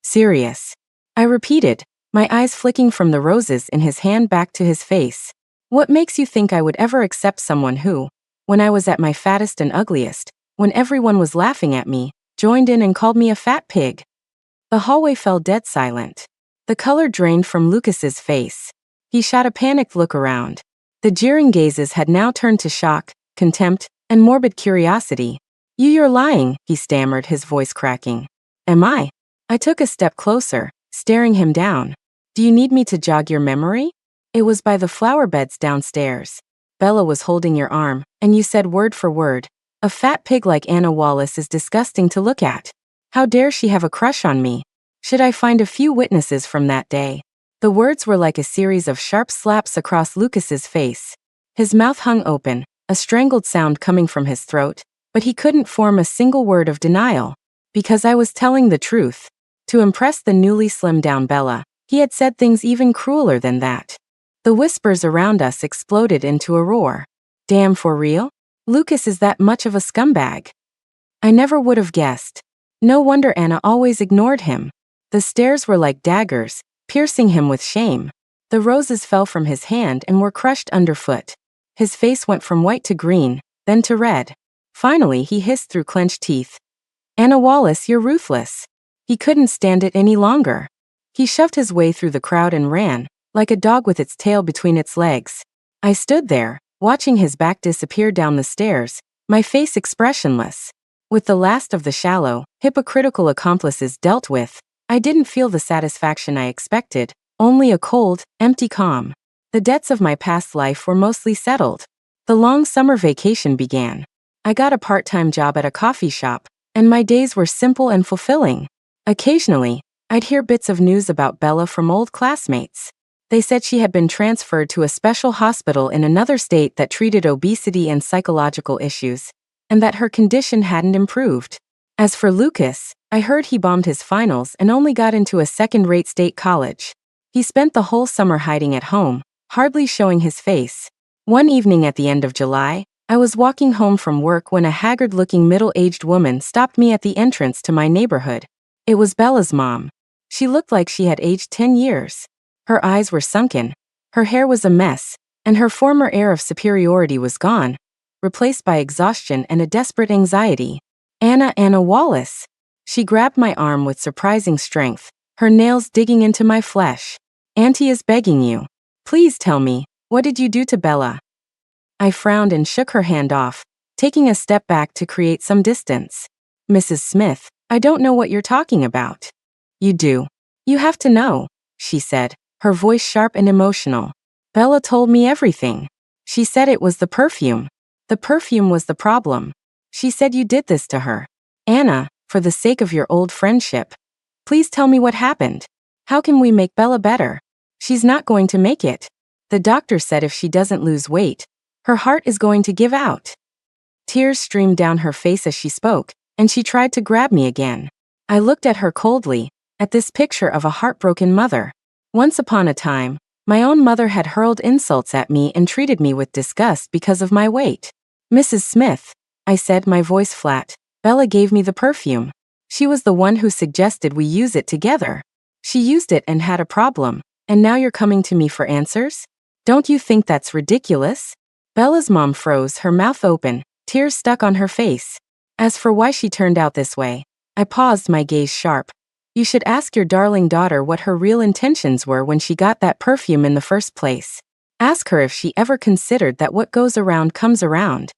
"Serious," I repeated, my eyes flicking from the roses in his hand back to his face. "What makes you think I would ever accept someone who, when I was at my fattest and ugliest, when everyone was laughing at me, joined in and called me a fat pig?" The hallway fell dead silent. The color drained from Lucas's face. He shot a panicked look around. The jeering gazes had now turned to shock, contempt, and morbid curiosity. You're lying," he stammered, his voice cracking. "Am I?" I took a step closer, staring him down. "Do you need me to jog your memory? It was by the flower beds downstairs. Bella was holding your arm, and you said word for word, 'A fat pig like Anna Wallace is disgusting to look at. How dare she have a crush on me?' Should I find a few witnesses from that day?" The words were like a series of sharp slaps across Lucas's face. His mouth hung open, a strangled sound coming from his throat, but he couldn't form a single word of denial. Because I was telling the truth. To impress the newly slimmed down Bella, he had said things even crueler than that. The whispers around us exploded into a roar. "Damn, for real? Lucas is that much of a scumbag?" I never would have guessed. No wonder Anna always ignored him. The stares were like daggers, piercing him with shame. The roses fell from his hand and were crushed underfoot. His face went from white to green, then to red. Finally, he hissed through clenched teeth. "Anna Wallace, you're ruthless." He couldn't stand it any longer. He shoved his way through the crowd and ran, like a dog with its tail between its legs. I stood there, watching his back disappear down the stairs, my face expressionless. With the last of the shallow, hypocritical accomplices dealt with, I didn't feel the satisfaction I expected, only a cold, empty calm. The debts of my past life were mostly settled. The long summer vacation began. I got a part-time job at a coffee shop, and my days were simple and fulfilling. Occasionally, I'd hear bits of news about Bella from old classmates. They said she had been transferred to a special hospital in another state that treated obesity and psychological issues, and that her condition hadn't improved. As for Lucas, I heard he bombed his finals and only got into a second-rate state college. He spent the whole summer hiding at home, hardly showing his face. One evening at the end of July, I was walking home from work when a haggard-looking middle-aged woman stopped me at the entrance to my neighborhood. It was Bella's mom. She looked like she had aged 10 years. Her eyes were sunken, her hair was a mess, and her former air of superiority was gone, replaced by exhaustion and a desperate anxiety. Anna Wallace." She grabbed my arm with surprising strength, her nails digging into my flesh. "Auntie is begging you. Please tell me, what did you do to Bella?" I frowned and shook her hand off, taking a step back to create some distance. "Mrs. Smith, I don't know what you're talking about." "You do. You have to know," she said, her voice sharp and emotional. "Bella told me everything. She said it was the perfume. The perfume was the problem. She said you did this to her. Anna, for the sake of your old friendship, please tell me what happened. How can we make Bella better? She's not going to make it. The doctor said if she doesn't lose weight, her heart is going to give out." Tears streamed down her face as she spoke, and she tried to grab me again. I looked at her coldly, at this picture of a heartbroken mother. Once upon a time, my own mother had hurled insults at me and treated me with disgust because of my weight. "Mrs. Smith," I said, my voice flat, "Bella gave me the perfume. She was the one who suggested we use it together. She used it and had a problem, and now you're coming to me for answers? Don't you think that's ridiculous?" Bella's mom froze, her mouth open, tears stuck on her face. As for why she turned out this way, I paused, my gaze sharp. You should ask your darling daughter what her real intentions were when she got that perfume in the first place. Ask her if she ever considered that what goes around comes around.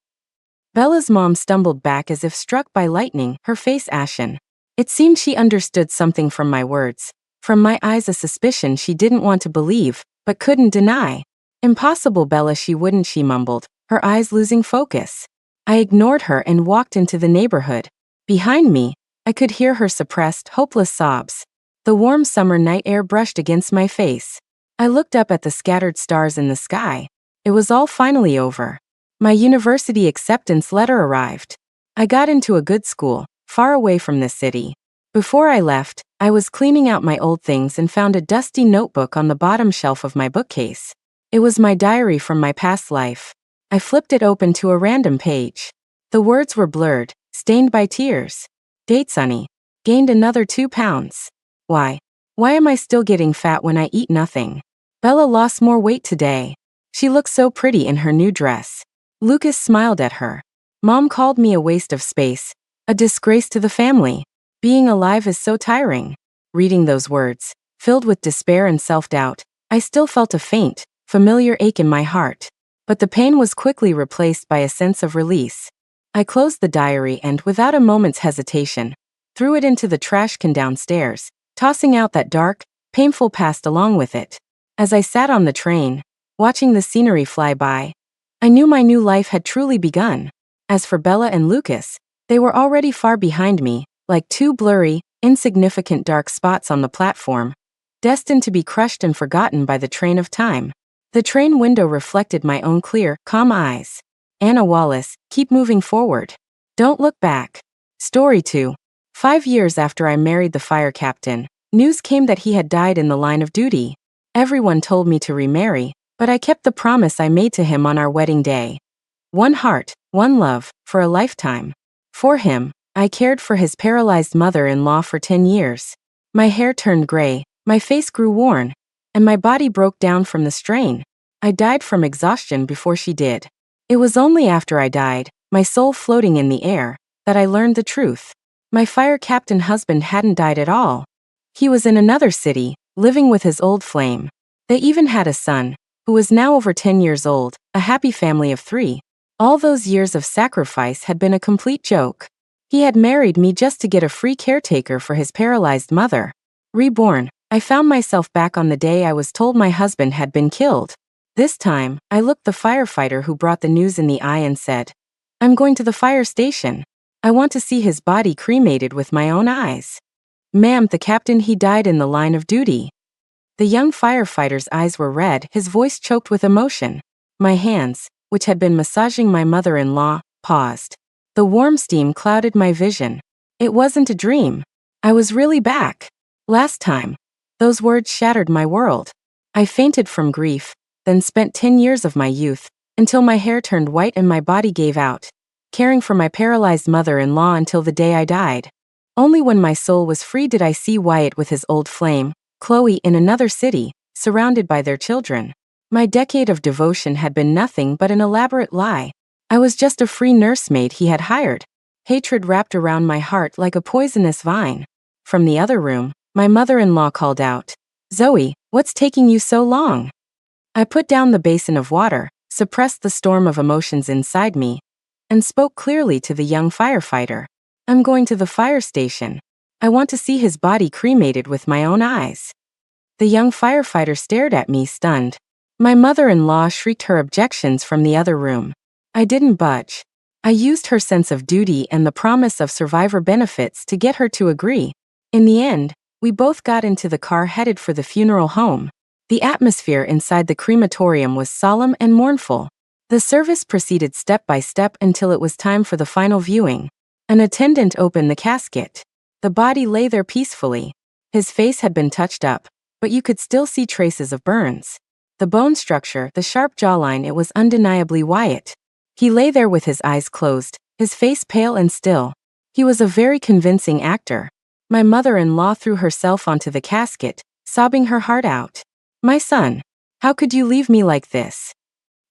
Bella's mom stumbled back as if struck by lightning, her face ashen. It seemed she understood something from my words. From my eyes, a suspicion she didn't want to believe, but couldn't deny. Impossible, Bella, she wouldn't, she mumbled, her eyes losing focus. I ignored her and walked into the neighborhood. Behind me, I could hear her suppressed, hopeless sobs. The warm summer night air brushed against my face. I looked up at the scattered stars in the sky. It was all finally over. My university acceptance letter arrived. I got into a good school, far away from the city. Before I left, I was cleaning out my old things and found a dusty notebook on the bottom shelf of my bookcase. It was my diary from my past life. I flipped it open to a random page. The words were blurred, stained by tears. Date Sunny. Gained another 2 pounds. Why? Why am I still getting fat when I eat nothing? Bella lost more weight today. She looked so pretty in her new dress. Lucas smiled at her. Mom called me a waste of space, a disgrace to the family. Being alive is so tiring. Reading those words, filled with despair and self-doubt, I still felt a faint, familiar ache in my heart. But the pain was quickly replaced by a sense of release. I closed the diary and, without a moment's hesitation, threw it into the trash can downstairs, tossing out that dark, painful past along with it. As I sat on the train, watching the scenery fly by, I knew my new life had truly begun. As for Bella and Lucas, they were already far behind me, like 2 blurry, insignificant dark spots on the platform, destined to be crushed and forgotten by the train of time. The train window reflected my own clear, calm eyes. Anna Wallace, keep moving forward. Don't look back. Story 2. 5 years after I married the fire captain, news came that he had died in the line of duty. Everyone told me to remarry, but I kept the promise I made to him on our wedding day. 1 heart, 1 love, for a lifetime. For him, I cared for his paralyzed mother-in-law for 10 years. My hair turned gray, my face grew worn, and my body broke down from the strain. I died from exhaustion before she did. It was only after I died, my soul floating in the air, that I learned the truth. My fire captain husband hadn't died at all. He was in another city, living with his old flame. They even had a son, who was now over 10 years old, a happy family of 3. All those years of sacrifice had been a complete joke. He had married me just to get a free caretaker for his paralyzed mother. Reborn, I found myself back on the day I was told my husband had been killed. This time, I looked the firefighter who brought the news in the eye and said, "I'm going to the fire station. I want to see his body cremated with my own eyes." "Ma'am, the captain, he died in the line of duty." The young firefighter's eyes were red, his voice choked with emotion. My hands, which had been massaging my mother-in-law, paused. The warm steam clouded my vision. It wasn't a dream. I was really back. Last time. Those words shattered my world. I fainted from grief, then spent 10 years of my youth, until my hair turned white and my body gave out, caring for my paralyzed mother-in-law until the day I died. Only when my soul was free did I see Wyatt with his old flame, Chloe in another city, surrounded by their children. My decade of devotion had been nothing but an elaborate lie. I was just a free nursemaid he had hired. Hatred wrapped around my heart like a poisonous vine. From the other room, my mother-in-law called out, "Zoe, what's taking you so long?" I put down the basin of water, suppressed the storm of emotions inside me, and spoke clearly to the young firefighter. "I'm going to the fire station. I want to see his body cremated with my own eyes." The young firefighter stared at me, stunned. My mother-in-law shrieked her objections from the other room. I didn't budge. I used her sense of duty and the promise of survivor benefits to get her to agree. In the end, we both got into the car headed for the funeral home. The atmosphere inside the crematorium was solemn and mournful. The service proceeded step by step until it was time for the final viewing. An attendant opened the casket. The body lay there peacefully. His face had been touched up, but you could still see traces of burns. The bone structure, the sharp jawline, it was undeniably Wyatt. He lay there with his eyes closed, his face pale and still. He was a very convincing actor. My mother-in-law threw herself onto the casket, sobbing her heart out. "My son, how could you leave me like this?"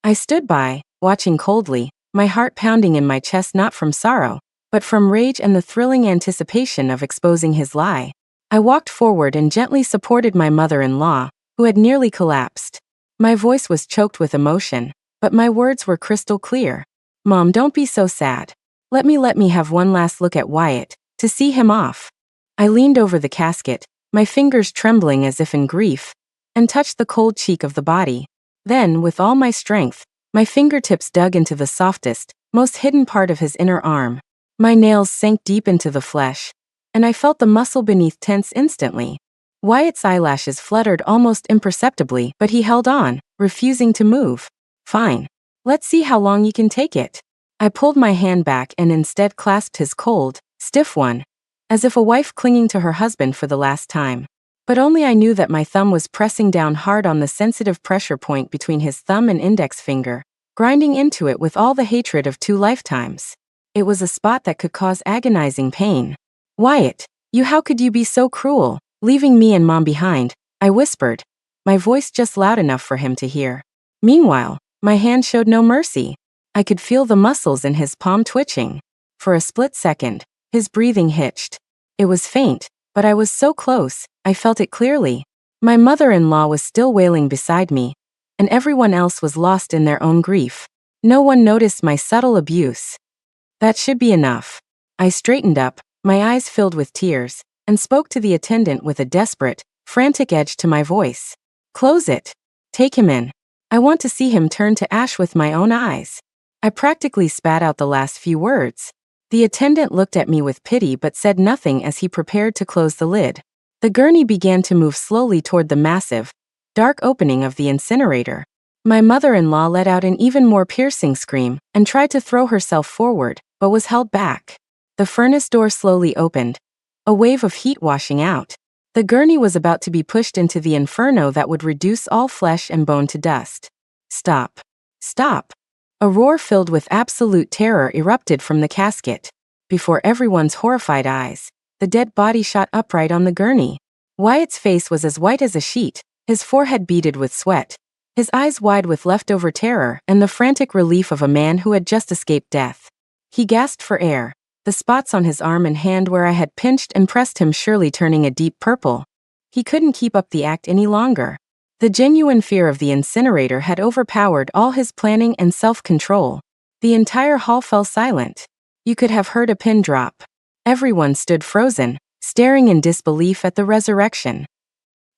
I stood by, watching coldly, my heart pounding in my chest not from sorrow, but from rage and the thrilling anticipation of exposing his lie. I walked forward and gently supported my mother-in-law, who had nearly collapsed. My voice was choked with emotion, but my words were crystal clear. Mom, don't be so sad. Let me have one last look at Wyatt, to see him off. I leaned over the casket, my fingers trembling as if in grief, and touched the cold cheek of the body. Then, with all my strength, my fingertips dug into the softest, most hidden part of his inner arm. My nails sank deep into the flesh, and I felt the muscle beneath tense instantly. Wyatt's eyelashes fluttered almost imperceptibly, but he held on, refusing to move. Fine. Let's see how long you can take it. I pulled my hand back and instead clasped his cold, stiff one, as if a wife clinging to her husband for the last time. But only I knew that my thumb was pressing down hard on the sensitive pressure point between his thumb and index finger, grinding into it with all the hatred of 2 lifetimes. It was a spot that could cause agonizing pain. Wyatt, how could you be so cruel, leaving me and Mom behind? I whispered, my voice just loud enough for him to hear. Meanwhile, my hand showed no mercy. I could feel the muscles in his palm twitching. For a split second, his breathing hitched. It was faint, but I was so close, I felt it clearly. My mother-in-law was still wailing beside me, and everyone else was lost in their own grief. No one noticed my subtle abuse. That should be enough. I straightened up, my eyes filled with tears, and spoke to the attendant with a desperate, frantic edge to my voice. Close it. Take him in. I want to see him turn to ash with my own eyes. I practically spat out the last few words. The attendant looked at me with pity but said nothing as he prepared to close the lid. The gurney began to move slowly toward the massive, dark opening of the incinerator. My mother-in-law let out an even more piercing scream and tried to throw herself forward, but was held back. The furnace door slowly opened, a wave of heat washing out. The gurney was about to be pushed into the inferno that would reduce all flesh and bone to dust. Stop. Stop. A roar filled with absolute terror erupted from the casket. Before everyone's horrified eyes, the dead body shot upright on the gurney. Wyatt's face was as white as a sheet, his forehead beaded with sweat, his eyes wide with leftover terror and the frantic relief of a man who had just escaped death. He gasped for air, the spots on his arm and hand where I had pinched and pressed him surely turning a deep purple. He couldn't keep up the act any longer. The genuine fear of the incinerator had overpowered all his planning and self-control. The entire hall fell silent. You could have heard a pin drop. Everyone stood frozen, staring in disbelief at the resurrection.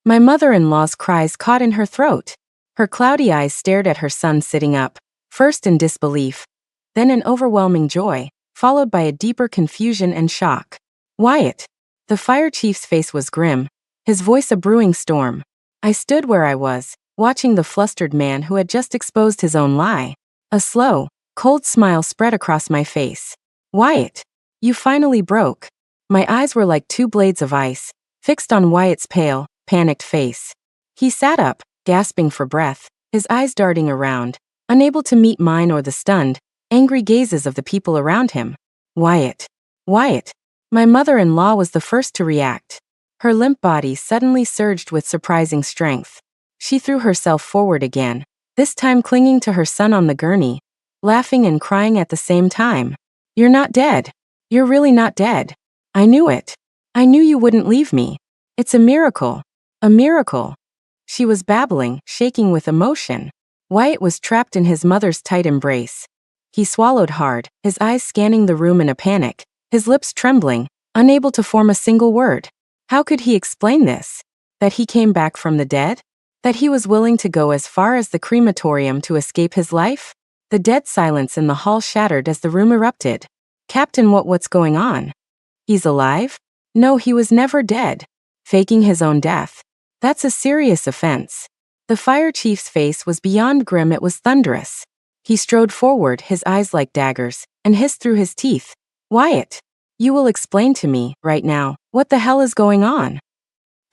My mother-in-law's cries caught in her throat. Her cloudy eyes stared at her son sitting up, first in disbelief, then in overwhelming joy, followed by a deeper confusion and shock. Wyatt. The fire chief's face was grim, his voice a brewing storm. I stood where I was, watching the flustered man who had just exposed his own lie. A slow, cold smile spread across my face. Wyatt. You finally broke. My eyes were like 2 blades of ice, fixed on Wyatt's pale, panicked face. He sat up, gasping for breath, his eyes darting around, unable to meet mine or the stunned, angry gazes of the people around him. Wyatt. Wyatt. My mother-in-law was the first to react. Her limp body suddenly surged with surprising strength. She threw herself forward again, this time clinging to her son on the gurney, laughing and crying at the same time. You're not dead. You're really not dead. I knew it. I knew you wouldn't leave me. It's a miracle. A miracle. She was babbling, shaking with emotion. Wyatt was trapped in his mother's tight embrace. He swallowed hard, his eyes scanning the room in a panic, his lips trembling, unable to form a single word. How could he explain this? That he came back from the dead? That he was willing to go as far as the crematorium to escape his life? The dead silence in the hall shattered as the room erupted. Captain, what's going on? He's alive? No, he was never dead. Faking his own death. That's a serious offense. The fire chief's face was beyond grim, it was thunderous. He strode forward, his eyes like daggers, and hissed through his teeth. Wyatt. You will explain to me, right now, what the hell is going on?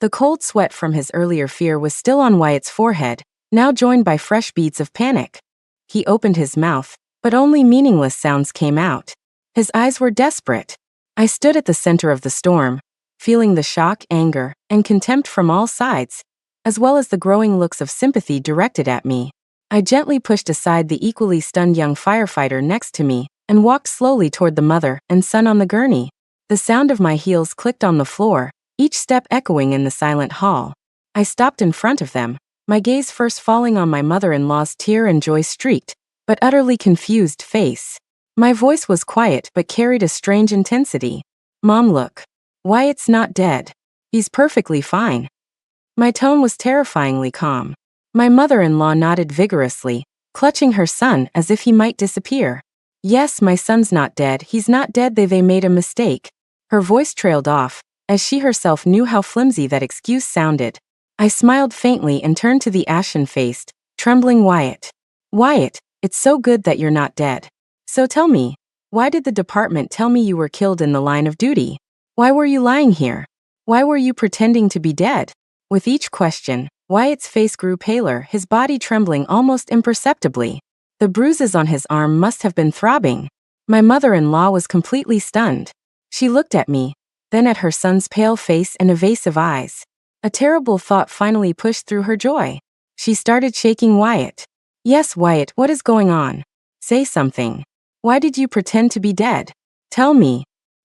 The cold sweat from his earlier fear was still on Wyatt's forehead, now joined by fresh beads of panic. He opened his mouth, but only meaningless sounds came out. His eyes were desperate. I stood at the center of the storm, feeling the shock, anger, and contempt from all sides, as well as the growing looks of sympathy directed at me. I gently pushed aside the equally stunned young firefighter next to me and walked slowly toward the mother and son on the gurney. The sound of my heels clicked on the floor, each step echoing in the silent hall. I stopped in front of them, my gaze first falling on my mother-in-law's tear and joy-streaked, but utterly confused face. My voice was quiet but carried a strange intensity. "Mom, look. Wyatt's not dead. He's perfectly fine." My tone was terrifyingly calm. My mother-in-law nodded vigorously, clutching her son as if he might disappear. "Yes, my son's not dead. He's not dead. They made a mistake." Her voice trailed off, as she herself knew how flimsy that excuse sounded. I smiled faintly and turned to the ashen-faced, trembling Wyatt. "Wyatt, it's so good that you're not dead. So tell me, why did the department tell me you were killed in the line of duty? Why were you lying here? Why were you pretending to be dead?" With each question, Wyatt's face grew paler, his body trembling almost imperceptibly. The bruises on his arm must have been throbbing. My mother-in-law was completely stunned. She looked at me, then at her son's pale face and evasive eyes. A terrible thought finally pushed through her joy. She started shaking Wyatt. "Yes, Wyatt, what is going on? Say something. Why did you pretend to be dead? Tell me."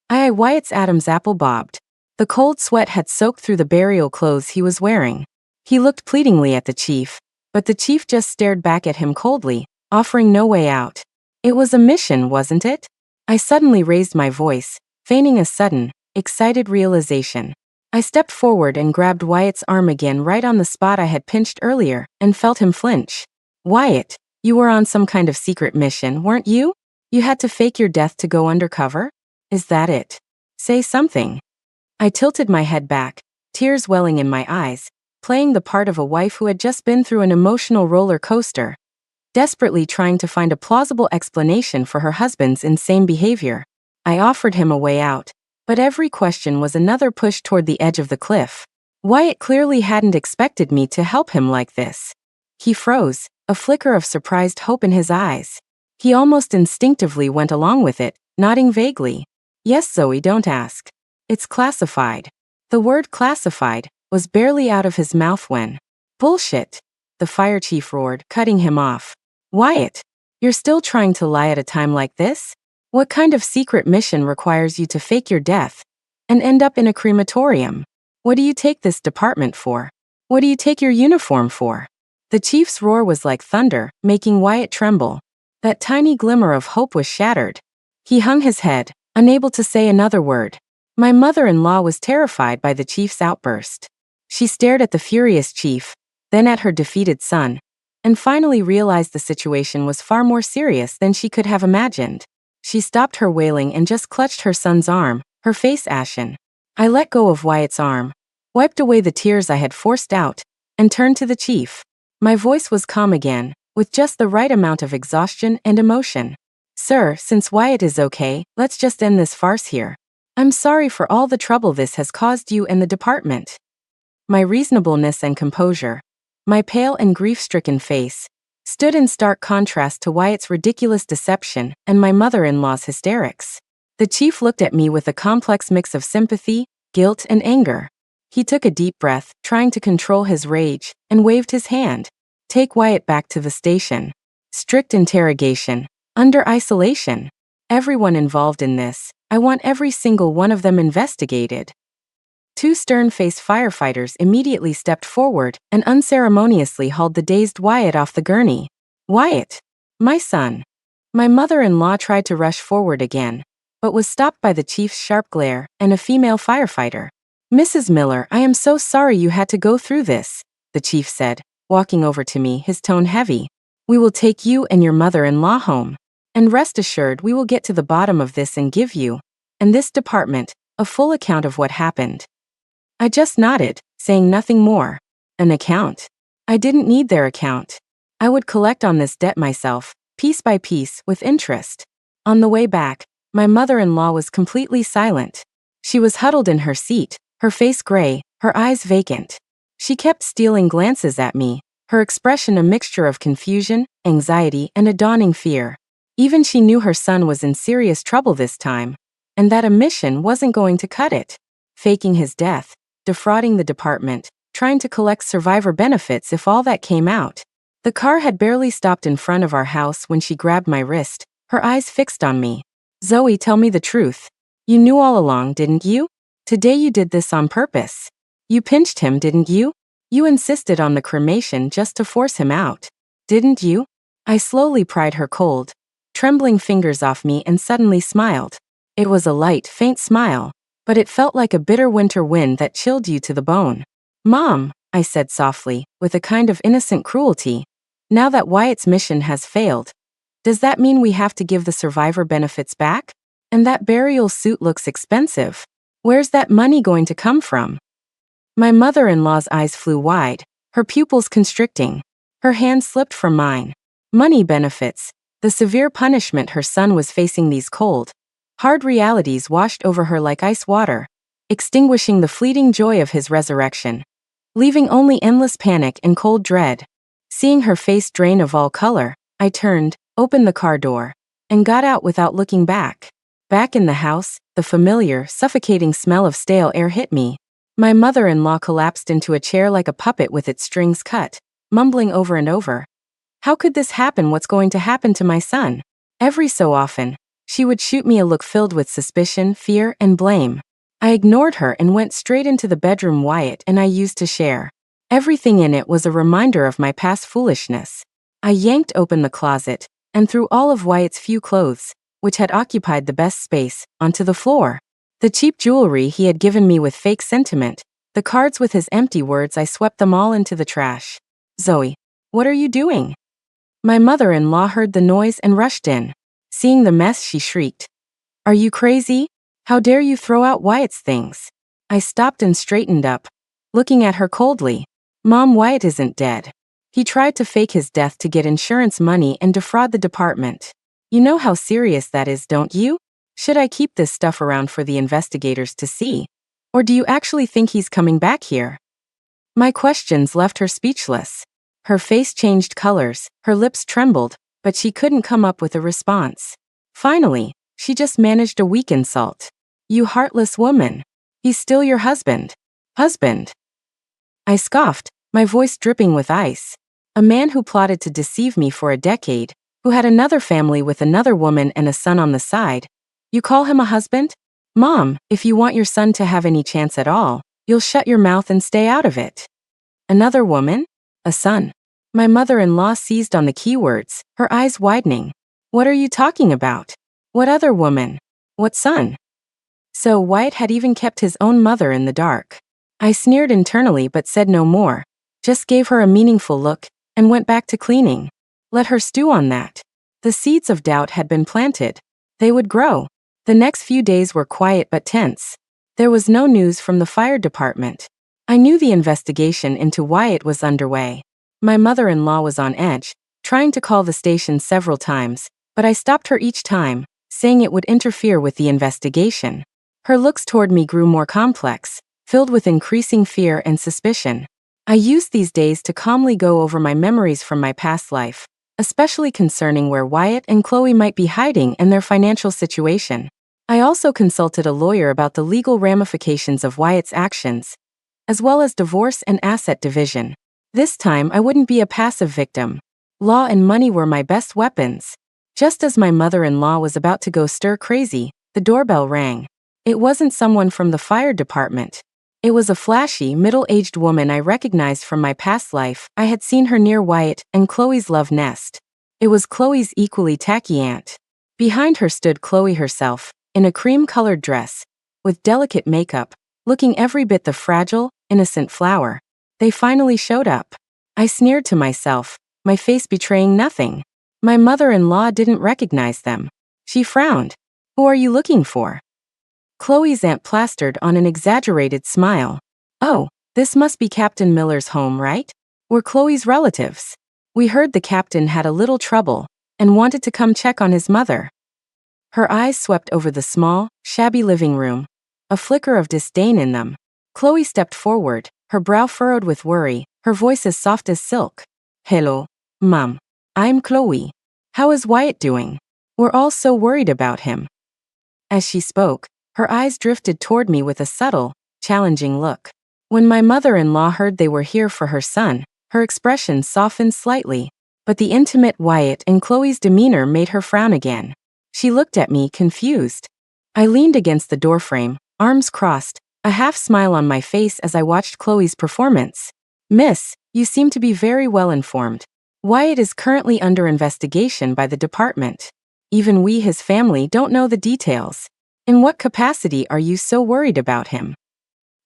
Wyatt's Adam's apple bobbed. The cold sweat had soaked through the burial clothes he was wearing. He looked pleadingly at the chief, but the chief just stared back at him coldly, offering no way out. It was a mission, wasn't it? I suddenly raised my voice, feigning a sudden, excited realization. I stepped forward and grabbed Wyatt's arm again right on the spot I had pinched earlier, and felt him flinch. "Wyatt, you were on some kind of secret mission, weren't you? You had to fake your death to go undercover? Is that it? Say something." I tilted my head back, tears welling in my eyes, playing the part of a wife who had just been through an emotional roller coaster, desperately trying to find a plausible explanation for her husband's insane behavior. I offered him a way out, but every question was another push toward the edge of the cliff. Wyatt clearly hadn't expected me to help him like this. He froze, a flicker of surprised hope in his eyes. He almost instinctively went along with it, nodding vaguely. "Yes, Zoe, don't ask. It's classified." The word classified was barely out of his mouth when— "Bullshit," the fire chief roared, cutting him off. "Wyatt, you're still trying to lie at a time like this? What kind of secret mission requires you to fake your death and end up in a crematorium? What do you take this department for? What do you take your uniform for?" The chief's roar was like thunder, making Wyatt tremble. That tiny glimmer of hope was shattered. He hung his head, unable to say another word. My mother-in-law was terrified by the chief's outburst. She stared at the furious chief, then at her defeated son, and finally realized the situation was far more serious than she could have imagined. She stopped her wailing and just clutched her son's arm, her face ashen. I let go of Wyatt's arm, wiped away the tears I had forced out, and turned to the chief. My voice was calm again, with just the right amount of exhaustion and emotion. "Sir, since Wyatt is okay, let's just end this farce here. I'm sorry for all the trouble this has caused you and the department." My reasonableness and composure, my pale and grief-stricken face, stood in stark contrast to Wyatt's ridiculous deception and my mother-in-law's hysterics. The chief looked at me with a complex mix of sympathy, guilt, and anger. He took a deep breath, trying to control his rage, and waved his hand. "Take Wyatt back to the station. Strict interrogation. Under isolation. Everyone involved in this. I want every single one of them investigated." Two stern-faced firefighters immediately stepped forward and unceremoniously hauled the dazed Wyatt off the gurney. "Wyatt, my son." My mother-in-law tried to rush forward again, but was stopped by the chief's sharp glare and a female firefighter. "Mrs. Miller, I am so sorry you had to go through this," the chief said, walking over to me, his tone heavy. "We will take you and your mother-in-law home. And rest assured we will get to the bottom of this and give you, and this department, a full account of what happened." I just nodded, saying nothing more. An account? I didn't need their account. I would collect on this debt myself, piece by piece, with interest. On the way back, my mother-in-law was completely silent. She was huddled in her seat, her face gray, her eyes vacant. She kept stealing glances at me, her expression a mixture of confusion, anxiety, and a dawning fear. Even she knew her son was in serious trouble this time, and that a mission wasn't going to cut it. Faking his death, defrauding the department, trying to collect survivor benefits if all that came out. The car had barely stopped in front of our house when she grabbed my wrist, her eyes fixed on me. Zoe, tell me the truth. You knew all along, didn't you? Today you did this on purpose. You pinched him, didn't you? You insisted on the cremation just to force him out. Didn't you? I slowly pried her cold, trembling fingers off me and suddenly smiled. It was a light, faint smile, but it felt like a bitter winter wind that chilled you to the bone. Mom, I said softly, with a kind of innocent cruelty. Now that Wyatt's mission has failed, does that mean we have to give the survivor benefits back? And that burial suit looks expensive. Where's that money going to come from? My mother-in-law's eyes flew wide, her pupils constricting. Her hand slipped from mine. Money benefits. The severe punishment her son was facing, these cold, hard realities washed over her like ice water, extinguishing the fleeting joy of his resurrection, leaving only endless panic and cold dread. Seeing her face drain of all color, I turned, opened the car door, and got out without looking back. Back in the house, the familiar, suffocating smell of stale air hit me. My mother-in-law collapsed into a chair like a puppet with its strings cut, mumbling over and over. How could this happen? What's going to happen to my son? Every so often, she would shoot me a look filled with suspicion, fear, and blame. I ignored her and went straight into the bedroom Wyatt and I used to share. Everything in it was a reminder of my past foolishness. I yanked open the closet and threw all of Wyatt's few clothes, which had occupied the best space, onto the floor. The cheap jewelry he had given me with fake sentiment, the cards with his empty words, I swept them all into the trash. Zoe, what are you doing? My mother-in-law heard the noise and rushed in. Seeing the mess, she shrieked. Are you crazy? How dare you throw out Wyatt's things? I stopped and straightened up, looking at her coldly. Mom, Wyatt isn't dead. He tried to fake his death to get insurance money and defraud the department. You know how serious that is, don't you? Should I keep this stuff around for the investigators to see? Or do you actually think he's coming back here? My questions left her speechless. Her face changed colors, her lips trembled, but she couldn't come up with a response. Finally, she just managed a weak insult. You heartless woman. He's still your husband. Husband. I scoffed, my voice dripping with ice. A man who plotted to deceive me for a decade, who had another family with another woman and a son on the side. You call him a husband? Mom, if you want your son to have any chance at all, you'll shut your mouth and stay out of it. Another woman? A son. My mother-in-law seized on the keywords, her eyes widening. What are you talking about? What other woman? What son? So Wyatt had even kept his own mother in the dark. I sneered internally but said no more, just gave her a meaningful look, and went back to cleaning. Let her stew on that. The seeds of doubt had been planted. They would grow. The next few days were quiet but tense. There was no news from the fire department. I knew the investigation into Wyatt was underway. My mother-in-law was on edge, trying to call the station several times, but I stopped her each time, saying it would interfere with the investigation. Her looks toward me grew more complex, filled with increasing fear and suspicion. I used these days to calmly go over my memories from my past life, especially concerning where Wyatt and Chloe might be hiding and their financial situation. I also consulted a lawyer about the legal ramifications of Wyatt's actions, as well as divorce and asset division. This time I wouldn't be a passive victim. Law and money were my best weapons. Just as my mother-in-law was about to go stir crazy, the doorbell rang. It wasn't someone from the fire department. It was a flashy, middle-aged woman I recognized from my past life. I had seen her near Wyatt and Chloe's love nest. It was Chloe's equally tacky aunt. Behind her stood Chloe herself, in a cream-colored dress, with delicate makeup, looking every bit the fragile, innocent flower. They finally showed up. I sneered to myself, my face betraying nothing. My mother-in-law didn't recognize them. She frowned. Who are you looking for? Chloe's aunt plastered on an exaggerated smile. Oh, this must be Captain Miller's home, right? We're Chloe's relatives. We heard the captain had a little trouble and wanted to come check on his mother. Her eyes swept over the small, shabby living room, a flicker of disdain in them. Chloe stepped forward, her brow furrowed with worry, her voice as soft as silk. Hello, Mom. I'm Chloe. How is Wyatt doing? We're all so worried about him. As she spoke, her eyes drifted toward me with a subtle, challenging look. When my mother-in-law heard they were here for her son, Her expression softened slightly, but the intimate Wyatt and Chloe's demeanor made her frown again. She looked at me, confused. I leaned against the doorframe, arms crossed, a half smile on my face as I watched Chloe's performance. Miss, you seem to be very well informed. Wyatt is currently under investigation by the department. Even we, his family, don't know the details. In what capacity are you so worried about him?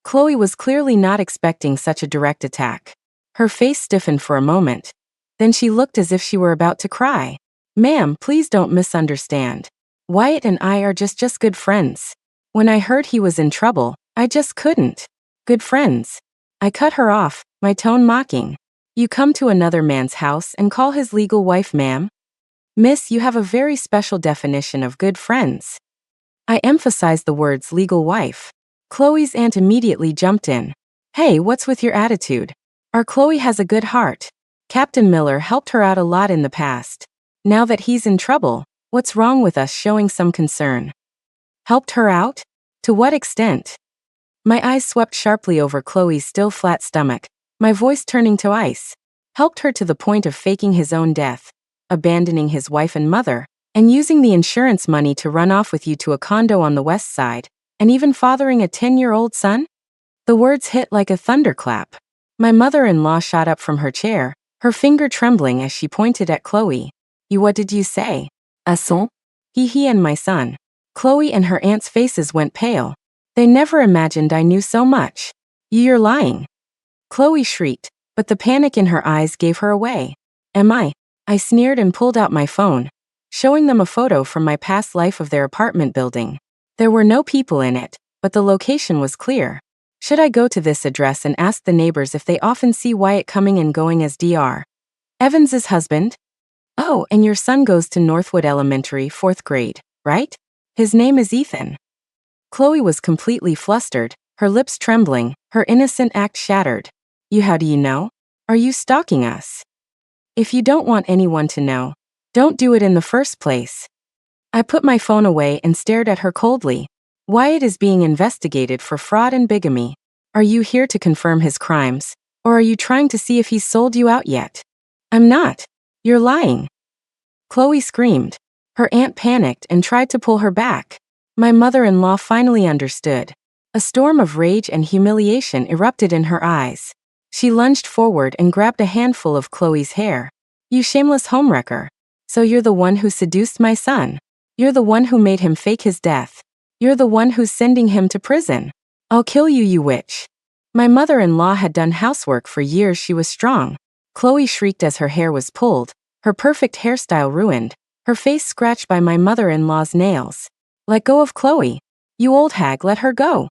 Chloe was clearly not expecting such a direct attack. Her face stiffened for a moment. Then she looked as if she were about to cry. Ma'am, please don't misunderstand. Wyatt and I are just good friends. When I heard he was in trouble, I just couldn't. Good friends. I cut her off, my tone mocking. You come to another man's house and call his legal wife ma'am? Miss, you have a very special definition of good friends. I emphasized the words legal wife. Chloe's aunt immediately jumped in. Hey, what's with your attitude? Our Chloe has a good heart. Captain Miller helped her out a lot in the past. Now that he's in trouble, what's wrong with us showing some concern? Helped her out? To what extent? My eyes swept sharply over Chloe's still flat stomach, my voice turning to ice. Helped her to the point of faking his own death, abandoning his wife and mother, and using the insurance money to run off with you to a condo on the west side, and even fathering a 10-year-old son? The words hit like a thunderclap. My mother-in-law shot up from her chair, her finger trembling as she pointed at Chloe. What did you say? A son? He and my son. Chloe and her aunt's faces went pale. They never imagined I knew so much. You're lying. Chloe shrieked, but the panic in her eyes gave her away. Am I? I sneered and pulled out my phone, showing them a photo from my past life of their apartment building. There were no people in it, but the location was clear. Should I go to this address and ask the neighbors if they often see Wyatt coming and going as Dr. Evans's husband? Oh, and your son goes to Northwood Elementary, 4th grade, right? His name is Ethan. Chloe was completely flustered, her lips trembling, her innocent act shattered. How do you know? Are you stalking us? If you don't want anyone to know, don't do it in the first place. I put my phone away and stared at her coldly. Wyatt is being investigated for fraud and bigamy. Are you here to confirm his crimes, or are you trying to see if he's sold you out yet? I'm not. You're lying. Chloe screamed. Her aunt panicked and tried to pull her back. My mother-in-law finally understood. A storm of rage and humiliation erupted in her eyes. She lunged forward and grabbed a handful of Chloe's hair. You shameless homewrecker. So you're the one who seduced my son. You're the one who made him fake his death. You're the one who's sending him to prison. I'll kill you, you witch. My mother-in-law had done housework for years. She was strong. Chloe shrieked as her hair was pulled, her perfect hairstyle ruined, her face scratched by my mother-in-law's nails. Let go of Chloe. You old hag, let her go.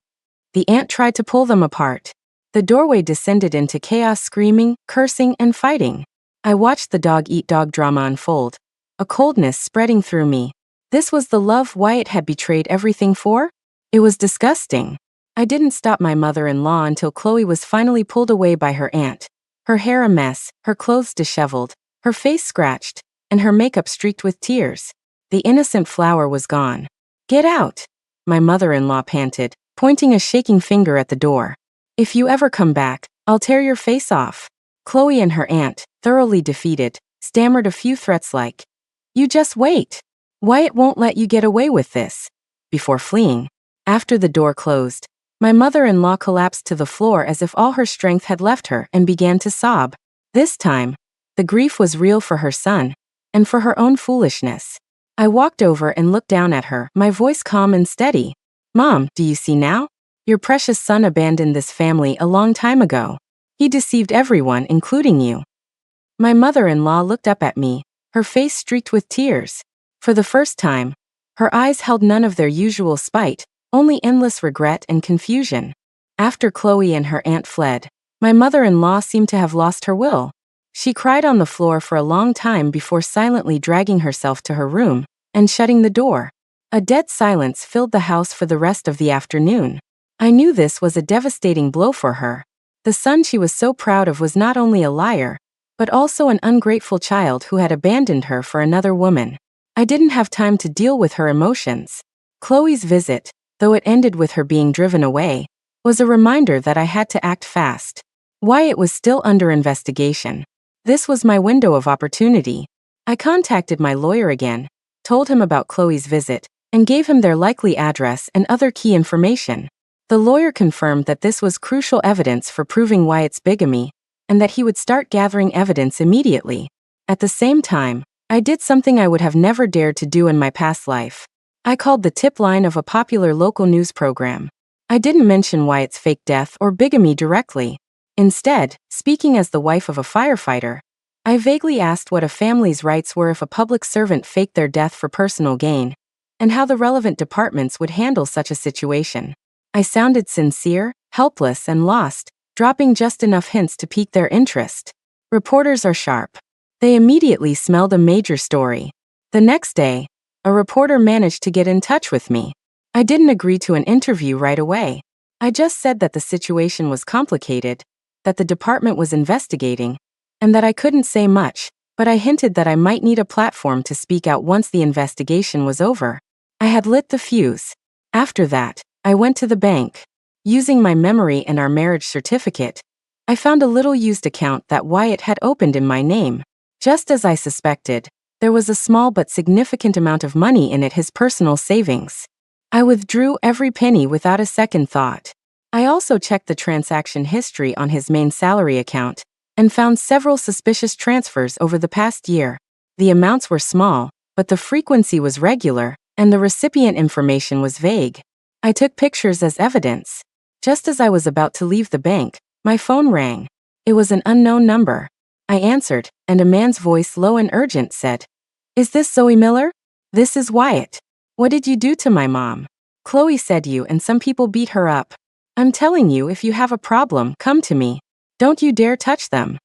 The aunt tried to pull them apart. The doorway descended into chaos, screaming, cursing, and fighting. I watched the dog-eat-dog drama unfold, a coldness spreading through me. This was the love Wyatt had betrayed everything for? It was disgusting. I didn't stop my mother-in-law until Chloe was finally pulled away by her aunt. Her hair a mess, her clothes disheveled, her face scratched, and her makeup streaked with tears. The innocent flower was gone. Get out, my mother-in-law panted, pointing a shaking finger at the door. If you ever come back, I'll tear your face off. Chloe and her aunt, thoroughly defeated, stammered a few threats like, You just wait. Wyatt won't let you get away with this. Before fleeing. After the door closed, my mother-in-law collapsed to the floor as if all her strength had left her and began to sob. This time, the grief was real for her son, and for her own foolishness. I walked over and looked down at her, my voice calm and steady. Mom, do you see now? Your precious son abandoned this family a long time ago. He deceived everyone, including you. My mother-in-law looked up at me, her face streaked with tears. For the first time, her eyes held none of their usual spite, only endless regret and confusion. After Chloe and her aunt fled, my mother-in-law seemed to have lost her will. She cried on the floor for a long time before silently dragging herself to her room and shutting the door. A dead silence filled the house for the rest of the afternoon. I knew this was a devastating blow for her. The son she was so proud of was not only a liar, but also an ungrateful child who had abandoned her for another woman. I didn't have time to deal with her emotions. Chloe's visit, though it ended with her being driven away, was a reminder that I had to act fast. Wyatt was still under investigation. This was my window of opportunity. I contacted my lawyer again, told him about Chloe's visit, and gave him their likely address and other key information. The lawyer confirmed that this was crucial evidence for proving Wyatt's bigamy, and that he would start gathering evidence immediately. At the same time, I did something I would have never dared to do in my past life. I called the tip line of a popular local news program. I didn't mention Wyatt's fake death or bigamy directly. Instead, speaking as the wife of a firefighter, I vaguely asked what a family's rights were if a public servant faked their death for personal gain, and how the relevant departments would handle such a situation. I sounded sincere, helpless, and lost, dropping just enough hints to pique their interest. Reporters are sharp. They immediately smelled a major story. The next day, a reporter managed to get in touch with me. I didn't agree to an interview right away. I just said that the situation was complicated, that the department was investigating, and that I couldn't say much, but I hinted that I might need a platform to speak out once the investigation was over. I had lit the fuse. After that, I went to the bank. Using my memory and our marriage certificate, I found a little used account that Wyatt had opened in my name. Just as I suspected, there was a small but significant amount of money in it, his personal savings. I withdrew every penny without a second thought. I also checked the transaction history on his main salary account and found several suspicious transfers over the past year. The amounts were small, but the frequency was regular, and the recipient information was vague. I took pictures as evidence. Just as I was about to leave the bank, my phone rang. It was an unknown number. I answered, and a man's voice, low and urgent, said, "Is this Zoe Miller? This is Wyatt. What did you do to my mom? Chloe said you and some people beat her up. I'm telling you, if you have a problem, come to me. Don't you dare touch them."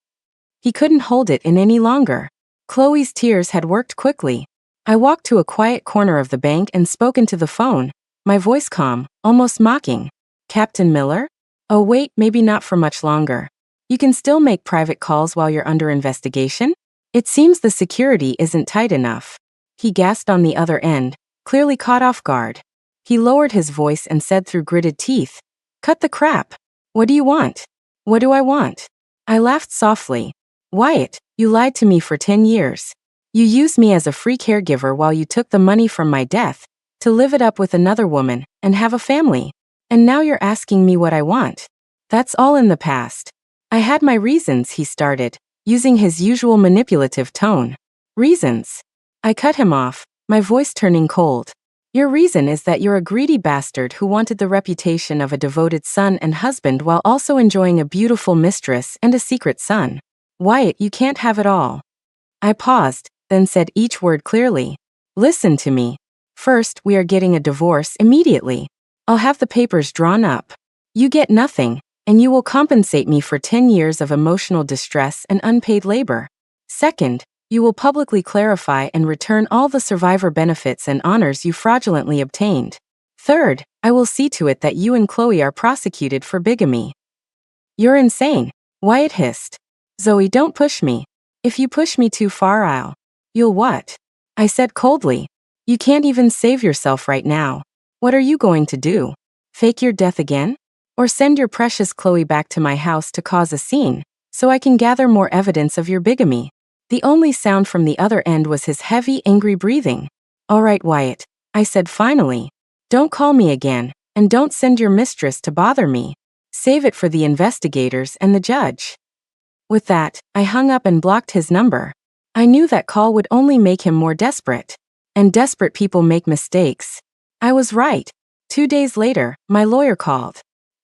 He couldn't hold it in any longer. Chloe's tears had worked quickly. I walked to a quiet corner of the bank and spoke into the phone, my voice calm, almost mocking. "Captain Miller? Oh wait, maybe not for much longer. You can still make private calls while you're under investigation? It seems the security isn't tight enough." He gasped on the other end, clearly caught off guard. He lowered his voice and said through gritted teeth, "Cut the crap. What do you want?" "What do I want?" I laughed softly. "Wyatt, you lied to me for 10 years. You used me as a free caregiver while you took the money from my death to live it up with another woman and have a family. And now you're asking me what I want. That's all in the past." "I had my reasons," he started, using his usual manipulative tone. "Reasons?" I cut him off, my voice turning cold. "Your reason is that you're a greedy bastard who wanted the reputation of a devoted son and husband while also enjoying a beautiful mistress and a secret son. Wyatt, you can't have it all." I paused, then said each word clearly. "Listen to me. First, we are getting a divorce immediately. I'll have the papers drawn up. You get nothing, and you will compensate me for 10 years of emotional distress and unpaid labor. Second, you will publicly clarify and return all the survivor benefits and honors you fraudulently obtained. Third, I will see to it that you and Chloe are prosecuted for bigamy." "You're insane," Wyatt hissed. "Zoe, don't push me. If you push me too far, You'll what?" I said coldly. "You can't even save yourself right now. What are you going to do? Fake your death again? Or send your precious Chloe back to my house to cause a scene, so I can gather more evidence of your bigamy?" The only sound from the other end was his heavy, angry breathing. "All right, Wyatt," I said finally. "Don't call me again, and don't send your mistress to bother me. Save it for the investigators and the judge." With that, I hung up and blocked his number. I knew that call would only make him more desperate. And desperate people make mistakes. I was right. 2 days later, my lawyer called.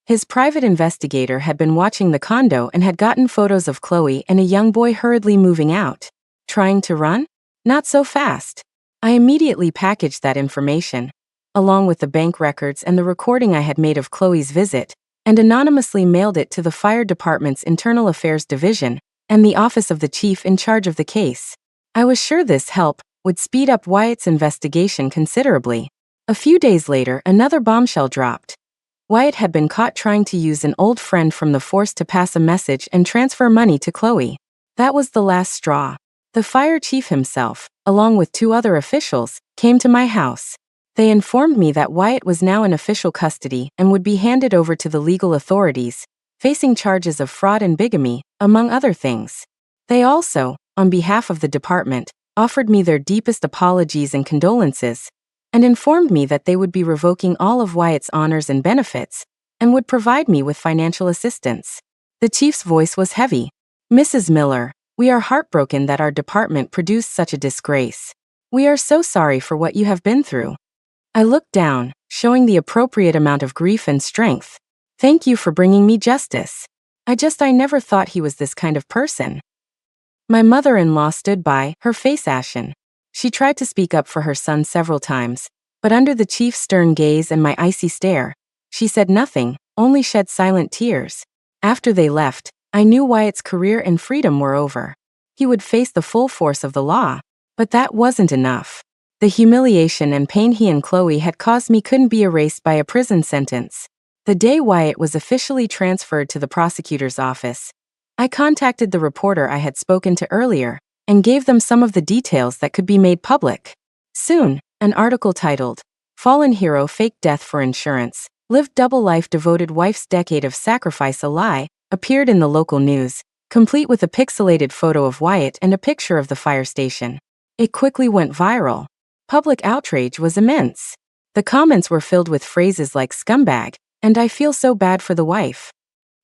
His private investigator had been watching the condo and had gotten photos of Chloe and a young boy hurriedly moving out. Trying to run? Not so fast. I immediately packaged that information, along with the bank records and the recording I had made of Chloe's visit, and anonymously mailed it to the fire department's Internal Affairs Division and the office of the chief in charge of the case. I was sure this help would speed up Wyatt's investigation considerably. A few days later, another bombshell dropped. Wyatt had been caught trying to use an old friend from the force to pass a message and transfer money to Chloe. That was the last straw. The fire chief himself, along with 2 other officials, came to my house. They informed me that Wyatt was now in official custody and would be handed over to the legal authorities, facing charges of fraud and bigamy, among other things. They also, on behalf of the department, offered me their deepest apologies and condolences, and informed me that they would be revoking all of Wyatt's honors and benefits, and would provide me with financial assistance. The chief's voice was heavy. Mrs. Miller, we are heartbroken that our department produced such a disgrace. We are so sorry for what you have been through. I looked down, showing the appropriate amount of grief and strength. Thank you for bringing me justice. I never thought he was this kind of person. My mother-in-law stood by, her face ashen. She tried to speak up for her son several times, but under the chief's stern gaze and my icy stare, she said nothing, only shed silent tears. After they left, I knew Wyatt's career and freedom were over. He would face the full force of the law, but that wasn't enough. The humiliation and pain he and Chloe had caused me couldn't be erased by a prison sentence. The day Wyatt was officially transferred to the prosecutor's office, I contacted the reporter I had spoken to earlier and gave them some of the details that could be made public. Soon, an article titled, "Fallen Hero Fake Death for Insurance, Lived Double Life Devoted Wife's Decade of Sacrifice a Lie," appeared in the local news, complete with a pixelated photo of Wyatt and a picture of the fire station. It quickly went viral. Public outrage was immense. The comments were filled with phrases like "scumbag" and "I feel so bad for the wife."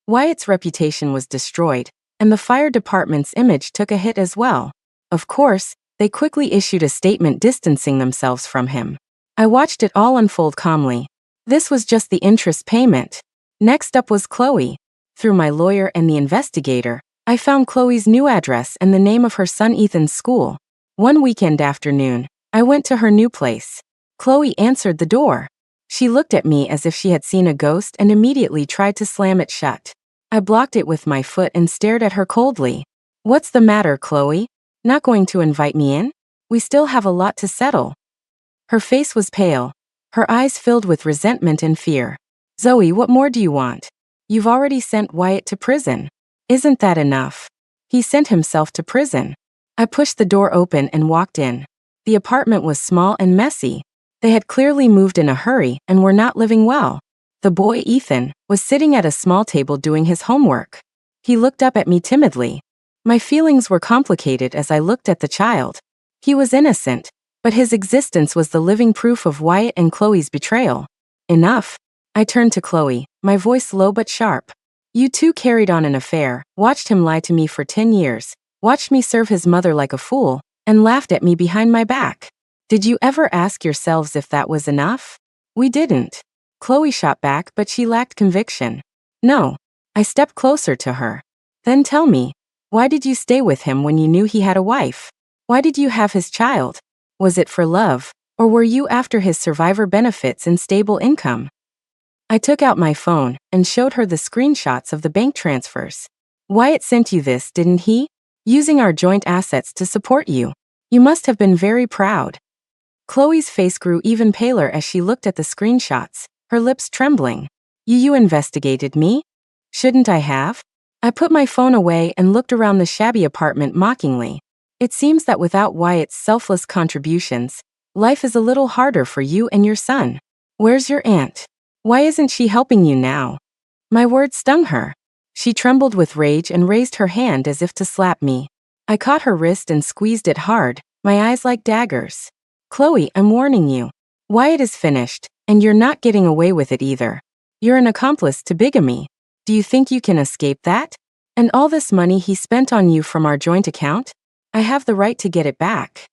Wyatt's reputation was destroyed, and the fire department's image took a hit as well. Of course, they quickly issued a statement distancing themselves from him. I watched it all unfold calmly. This was just the interest payment. Next up was Chloe. Through my lawyer and the investigator, I found Chloe's new address and the name of her son Ethan's school. One weekend afternoon, I went to her new place. Chloe answered the door. She looked at me as if she had seen a ghost and immediately tried to slam it shut. I blocked it with my foot and stared at her coldly. "What's the matter, Chloe? Not going to invite me in? We still have a lot to settle." Her face was pale, her eyes filled with resentment and fear. "Zoe, what more do you want? You've already sent Wyatt to prison. Isn't that enough?" "He sent himself to prison." I pushed the door open and walked in. The apartment was small and messy. They had clearly moved in a hurry and were not living well. The boy, Ethan, was sitting at a small table doing his homework. He looked up at me timidly. My feelings were complicated as I looked at the child. He was innocent, but his existence was the living proof of Wyatt and Chloe's betrayal. "Enough." I turned to Chloe, my voice low but sharp. "You two carried on an affair, watched him lie to me for 10 years, watched me serve his mother like a fool, and laughed at me behind my back. Did you ever ask yourselves if that was enough?" "We didn't." Chloe shot back, but she lacked conviction. "No." I stepped closer to her. "Then tell me, why did you stay with him when you knew he had a wife? Why did you have his child? Was it for love, or were you after his survivor benefits and stable income?" I took out my phone and showed her the screenshots of the bank transfers. "Wyatt sent you this, didn't he? Using our joint assets to support you. You must have been very proud." Chloe's face grew even paler as she looked at the screenshots, her lips trembling. You investigated me? Shouldn't I have?" I put my phone away and looked around the shabby apartment mockingly. "It seems that without Wyatt's selfless contributions, life is a little harder for you and your son. Where's your aunt? Why isn't she helping you now?" My words stung her. She trembled with rage and raised her hand as if to slap me. I caught her wrist and squeezed it hard, my eyes like daggers. "Chloe, I'm warning you. Wyatt is finished, and you're not getting away with it either. You're an accomplice to bigamy. Do you think you can escape that? And all this money he spent on you from our joint account? I have the right to get it back."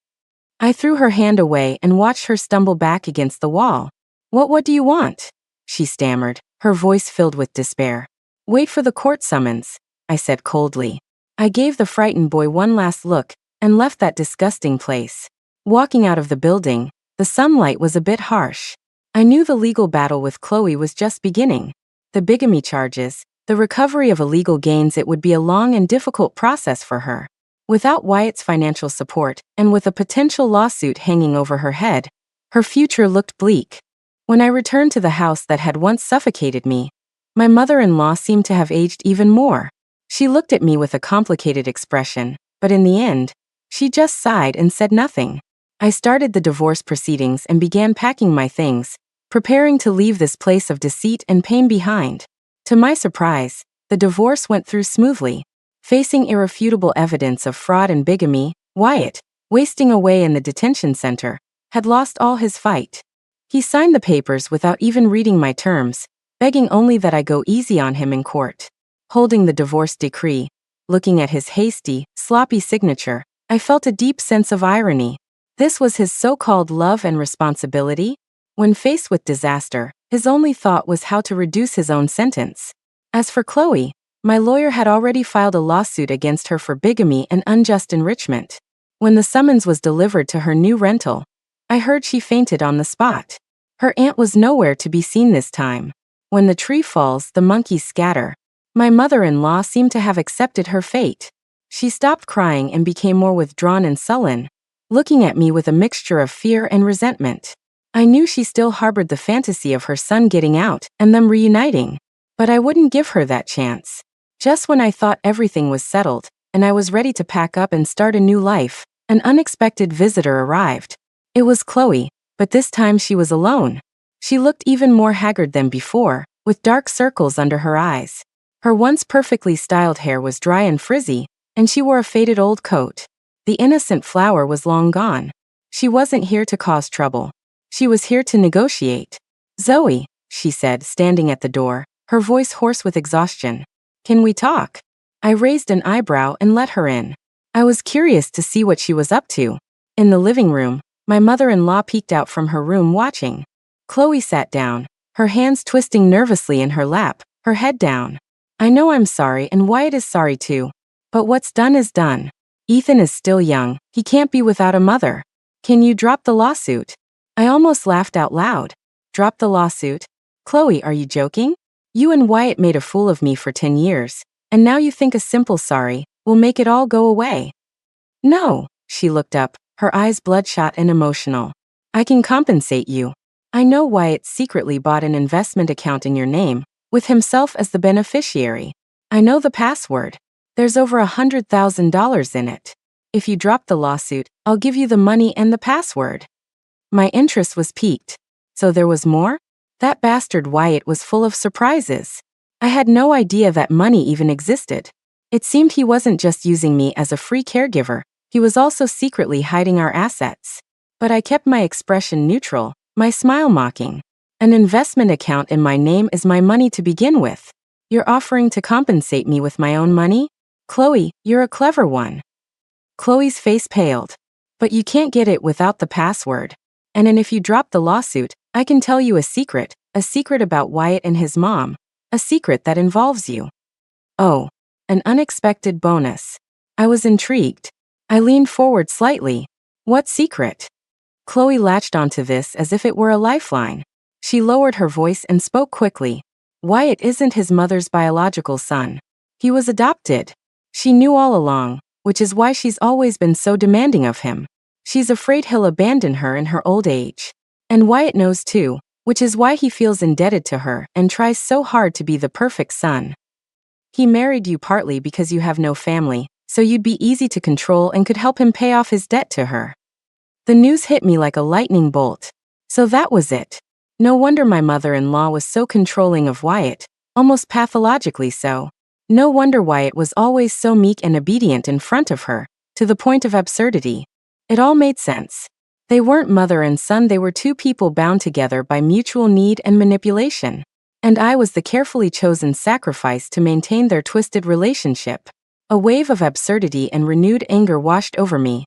I threw her hand away and watched her stumble back against the wall. What do you want?" she stammered, her voice filled with despair. "Wait for the court summons," I said coldly. I gave the frightened boy one last look and left that disgusting place. Walking out of the building, the sunlight was a bit harsh. I knew the legal battle with Chloe was just beginning. The bigamy charges, the recovery of illegal gains, it would be a long and difficult process for her. Without Wyatt's financial support, and with a potential lawsuit hanging over her head, her future looked bleak. When I returned to the house that had once suffocated me, my mother-in-law seemed to have aged even more. She looked at me with a complicated expression, but in the end, she just sighed and said nothing. I started the divorce proceedings and began packing my things, preparing to leave this place of deceit and pain behind. To my surprise, The divorce went through smoothly. Facing irrefutable evidence of fraud and bigamy, Wyatt, wasting away in the detention center, had lost all his fight. He signed the papers without even reading my terms, begging only that I go easy on him in court. Holding the divorce decree, looking at his hasty, sloppy signature, I felt a deep sense of irony. This was his so-called love and responsibility? When faced with disaster, his only thought was how to reduce his own sentence. As for Chloe, my lawyer had already filed a lawsuit against her for bigamy and unjust enrichment. When the summons was delivered to her new rental, I heard she fainted on the spot. Her aunt was nowhere to be seen this time. When the tree falls, the monkeys scatter. My mother-in-law seemed to have accepted her fate. She stopped crying and became more withdrawn and sullen, looking at me with a mixture of fear and resentment. I knew she still harbored the fantasy of her son getting out and them reuniting. But I wouldn't give her that chance. Just when I thought everything was settled, and I was ready to pack up and start a new life, an unexpected visitor arrived. It was Chloe, but this time she was alone. She looked even more haggard than before, with dark circles under her eyes. Her once perfectly styled hair was dry and frizzy, and she wore a faded old coat. The innocent flower was long gone. She wasn't here to cause trouble. She was here to negotiate. "Zoe," she said, standing at the door, her voice hoarse with exhaustion. "Can we talk?" I raised an eyebrow and let her in. I was curious to see what she was up to. In the living room, my mother-in-law peeked out from her room watching. Chloe sat down, her hands twisting nervously in her lap, her head down. "I know I'm sorry and Wyatt is sorry too. But what's done is done. Ethan is still young, he can't be without a mother. Can you drop the lawsuit?" I almost laughed out loud. "Drop the lawsuit? Chloe, are you joking? You and Wyatt made a fool of me for 10 years, and now you think a simple sorry will make it all go away?" "No," she looked up, her eyes bloodshot and emotional. "I can compensate you. I know Wyatt secretly bought an investment account in your name, with himself as the beneficiary. I know the password. There's over $100,000 in it. If you drop the lawsuit, I'll give you the money and the password." My interest was piqued. So there was more? That bastard Wyatt was full of surprises. I had no idea that money even existed. It seemed he wasn't just using me as a free caregiver, he was also secretly hiding our assets. But I kept my expression neutral, my smile mocking. "An investment account in my name is my money to begin with. You're offering to compensate me with my own money? Chloe, you're a clever one." Chloe's face paled. "But you can't get it without the password. And if you drop the lawsuit, I can tell you a secret about Wyatt and his mom, a secret that involves you." Oh, an unexpected bonus. I was intrigued. I leaned forward slightly. "What secret?" Chloe latched onto this as if it were a lifeline. She lowered her voice and spoke quickly. "Wyatt isn't his mother's biological son. He was adopted. She knew all along, which is why she's always been so demanding of him. She's afraid he'll abandon her in her old age. And Wyatt knows too, which is why he feels indebted to her and tries so hard to be the perfect son. He married you partly because you have no family, so you'd be easy to control and could help him pay off his debt to her." The news hit me like a lightning bolt. So that was it. No wonder my mother-in-law was so controlling of Wyatt, almost pathologically so. No wonder Wyatt was always so meek and obedient in front of her, to the point of absurdity. It all made sense. They weren't mother and son, they were two people bound together by mutual need and manipulation. And I was the carefully chosen sacrifice to maintain their twisted relationship. A wave of absurdity and renewed anger washed over me,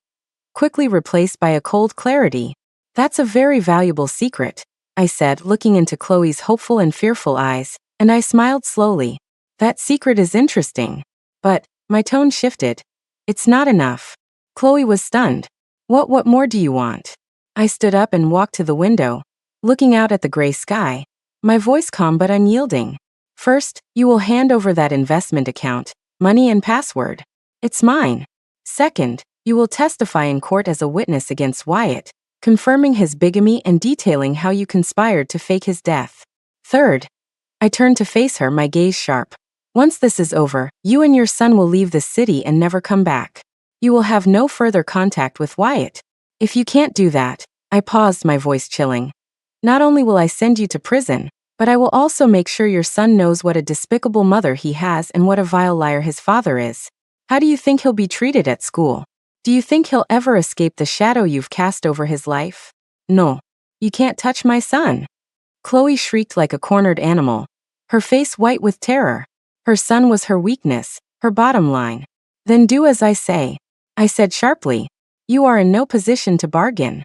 quickly replaced by a cold clarity. "That's a very valuable secret," I said, looking into Chloe's hopeful and fearful eyes, and I smiled slowly. "That secret is interesting. But," my tone shifted, "it's not enough." Chloe was stunned. What more do you want?" I stood up and walked to the window, looking out at the gray sky, my voice calm but unyielding. "First, you will hand over that investment account, money and password. It's mine. Second, you will testify in court as a witness against Wyatt, confirming his bigamy and detailing how you conspired to fake his death. Third," I turned to face her, my gaze sharp, "once this is over, you and your son will leave the city and never come back. You will have no further contact with Wyatt. If you can't do that," I paused, my voice chilling, "not only will I send you to prison, But I will also make sure your son knows what a despicable mother he has and what a vile liar his father is. How do you think he'll be treated at school? Do you think he'll ever escape the shadow you've cast over his life? No. You can't touch my son. Chloe shrieked like a cornered animal, her face white with terror. Her son was her weakness, her bottom line. Then do as I say, I said sharply. You are in no position to bargain.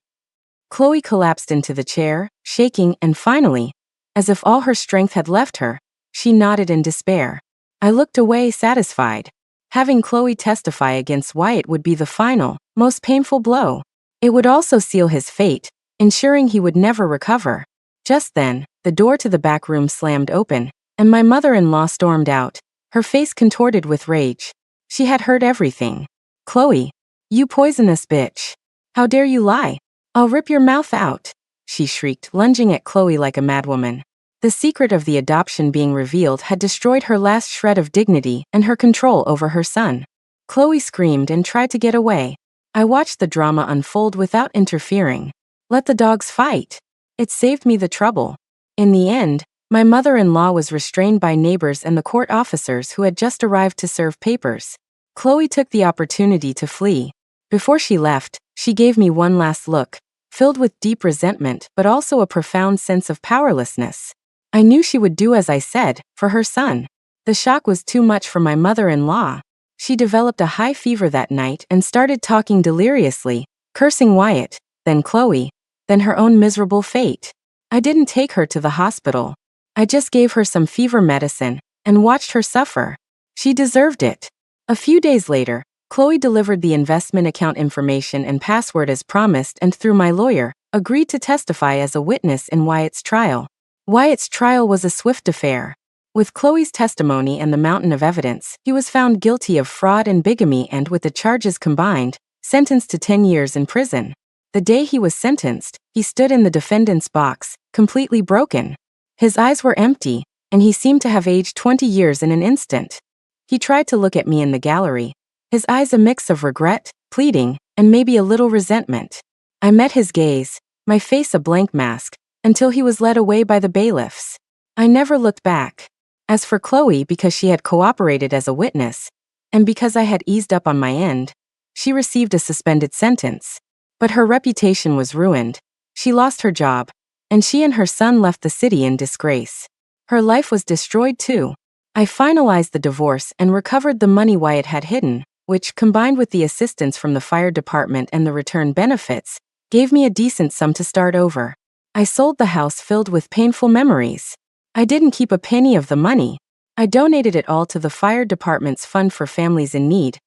Chloe collapsed into the chair, shaking, and finally, as if all her strength had left her, she nodded in despair. I looked away, satisfied. Having Chloe testify against Wyatt would be the final, most painful blow. It would also seal his fate, ensuring he would never recover. Just then, the door to the back room slammed open, and my mother-in-law stormed out, her face contorted with rage. She had heard everything. Chloe, you poisonous bitch. How dare you lie? I'll rip your mouth out, she shrieked, lunging at Chloe like a madwoman. The secret of the adoption being revealed had destroyed her last shred of dignity and her control over her son. Chloe screamed and tried to get away. I watched the drama unfold without interfering. Let the dogs fight. It saved me the trouble. In the end, my mother-in-law was restrained by neighbors and the court officers who had just arrived to serve papers. Chloe took the opportunity to flee. Before she left, she gave me one last look, filled with deep resentment but also a profound sense of powerlessness. I knew she would do as I said, for her son. The shock was too much for my mother-in-law. She developed a high fever that night and started talking deliriously, cursing Wyatt, then Chloe, then her own miserable fate. I didn't take her to the hospital. I just gave her some fever medicine and watched her suffer. She deserved it. A few days later, Chloe delivered the investment account information and password as promised and through my lawyer, agreed to testify as a witness in Wyatt's trial. Wyatt's trial was a swift affair. With Chloe's testimony and the mountain of evidence, he was found guilty of fraud and bigamy and, with the charges combined, sentenced to 10 years in prison. The day he was sentenced, he stood in the defendant's box, completely broken. His eyes were empty, and he seemed to have aged 20 years in an instant. He tried to look at me in the gallery, his eyes a mix of regret, pleading, and maybe a little resentment. I met his gaze, my face a blank mask, until he was led away by the bailiffs. I never looked back. As for Chloe, because she had cooperated as a witness, and because I had eased up on my end, she received a suspended sentence. But her reputation was ruined. She lost her job, and she and her son left the city in disgrace. Her life was destroyed too. I finalized the divorce and recovered the money Wyatt had hidden, which, combined with the assistance from the fire department and the return benefits, gave me a decent sum to start over. I sold the house filled with painful memories. I didn't keep a penny of the money. I donated it all to the fire department's fund for families in need,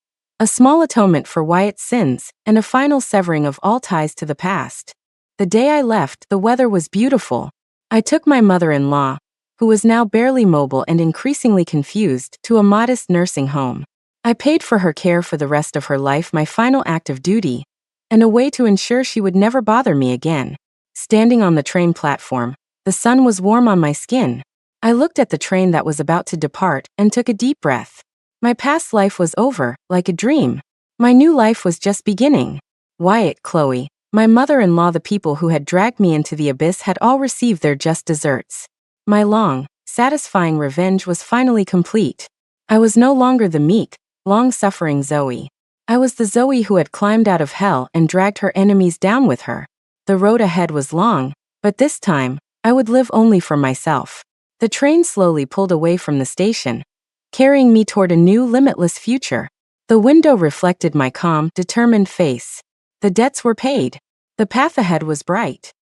a small atonement for Wyatt's sins, and a final severing of all ties to the past. The day I left, the weather was beautiful. I took my mother-in-law, who was now barely mobile and increasingly confused, to a modest nursing home. I paid for her care for the rest of her life, my final act of duty, and a way to ensure she would never bother me again. Standing on the train platform, the sun was warm on my skin. I looked at the train that was about to depart and took a deep breath. My past life was over, like a dream. My new life was just beginning. Wyatt, Chloe, my mother-in-law, the people who had dragged me into the abyss had all received their just desserts. My long, satisfying revenge was finally complete. I was no longer the meek, long-suffering Zoe. I was the Zoe who had climbed out of hell and dragged her enemies down with her. The road ahead was long, but this time, I would live only for myself. The train slowly pulled away from the station, carrying me toward a new, limitless future. The window reflected my calm, determined face. The debts were paid. The path ahead was bright.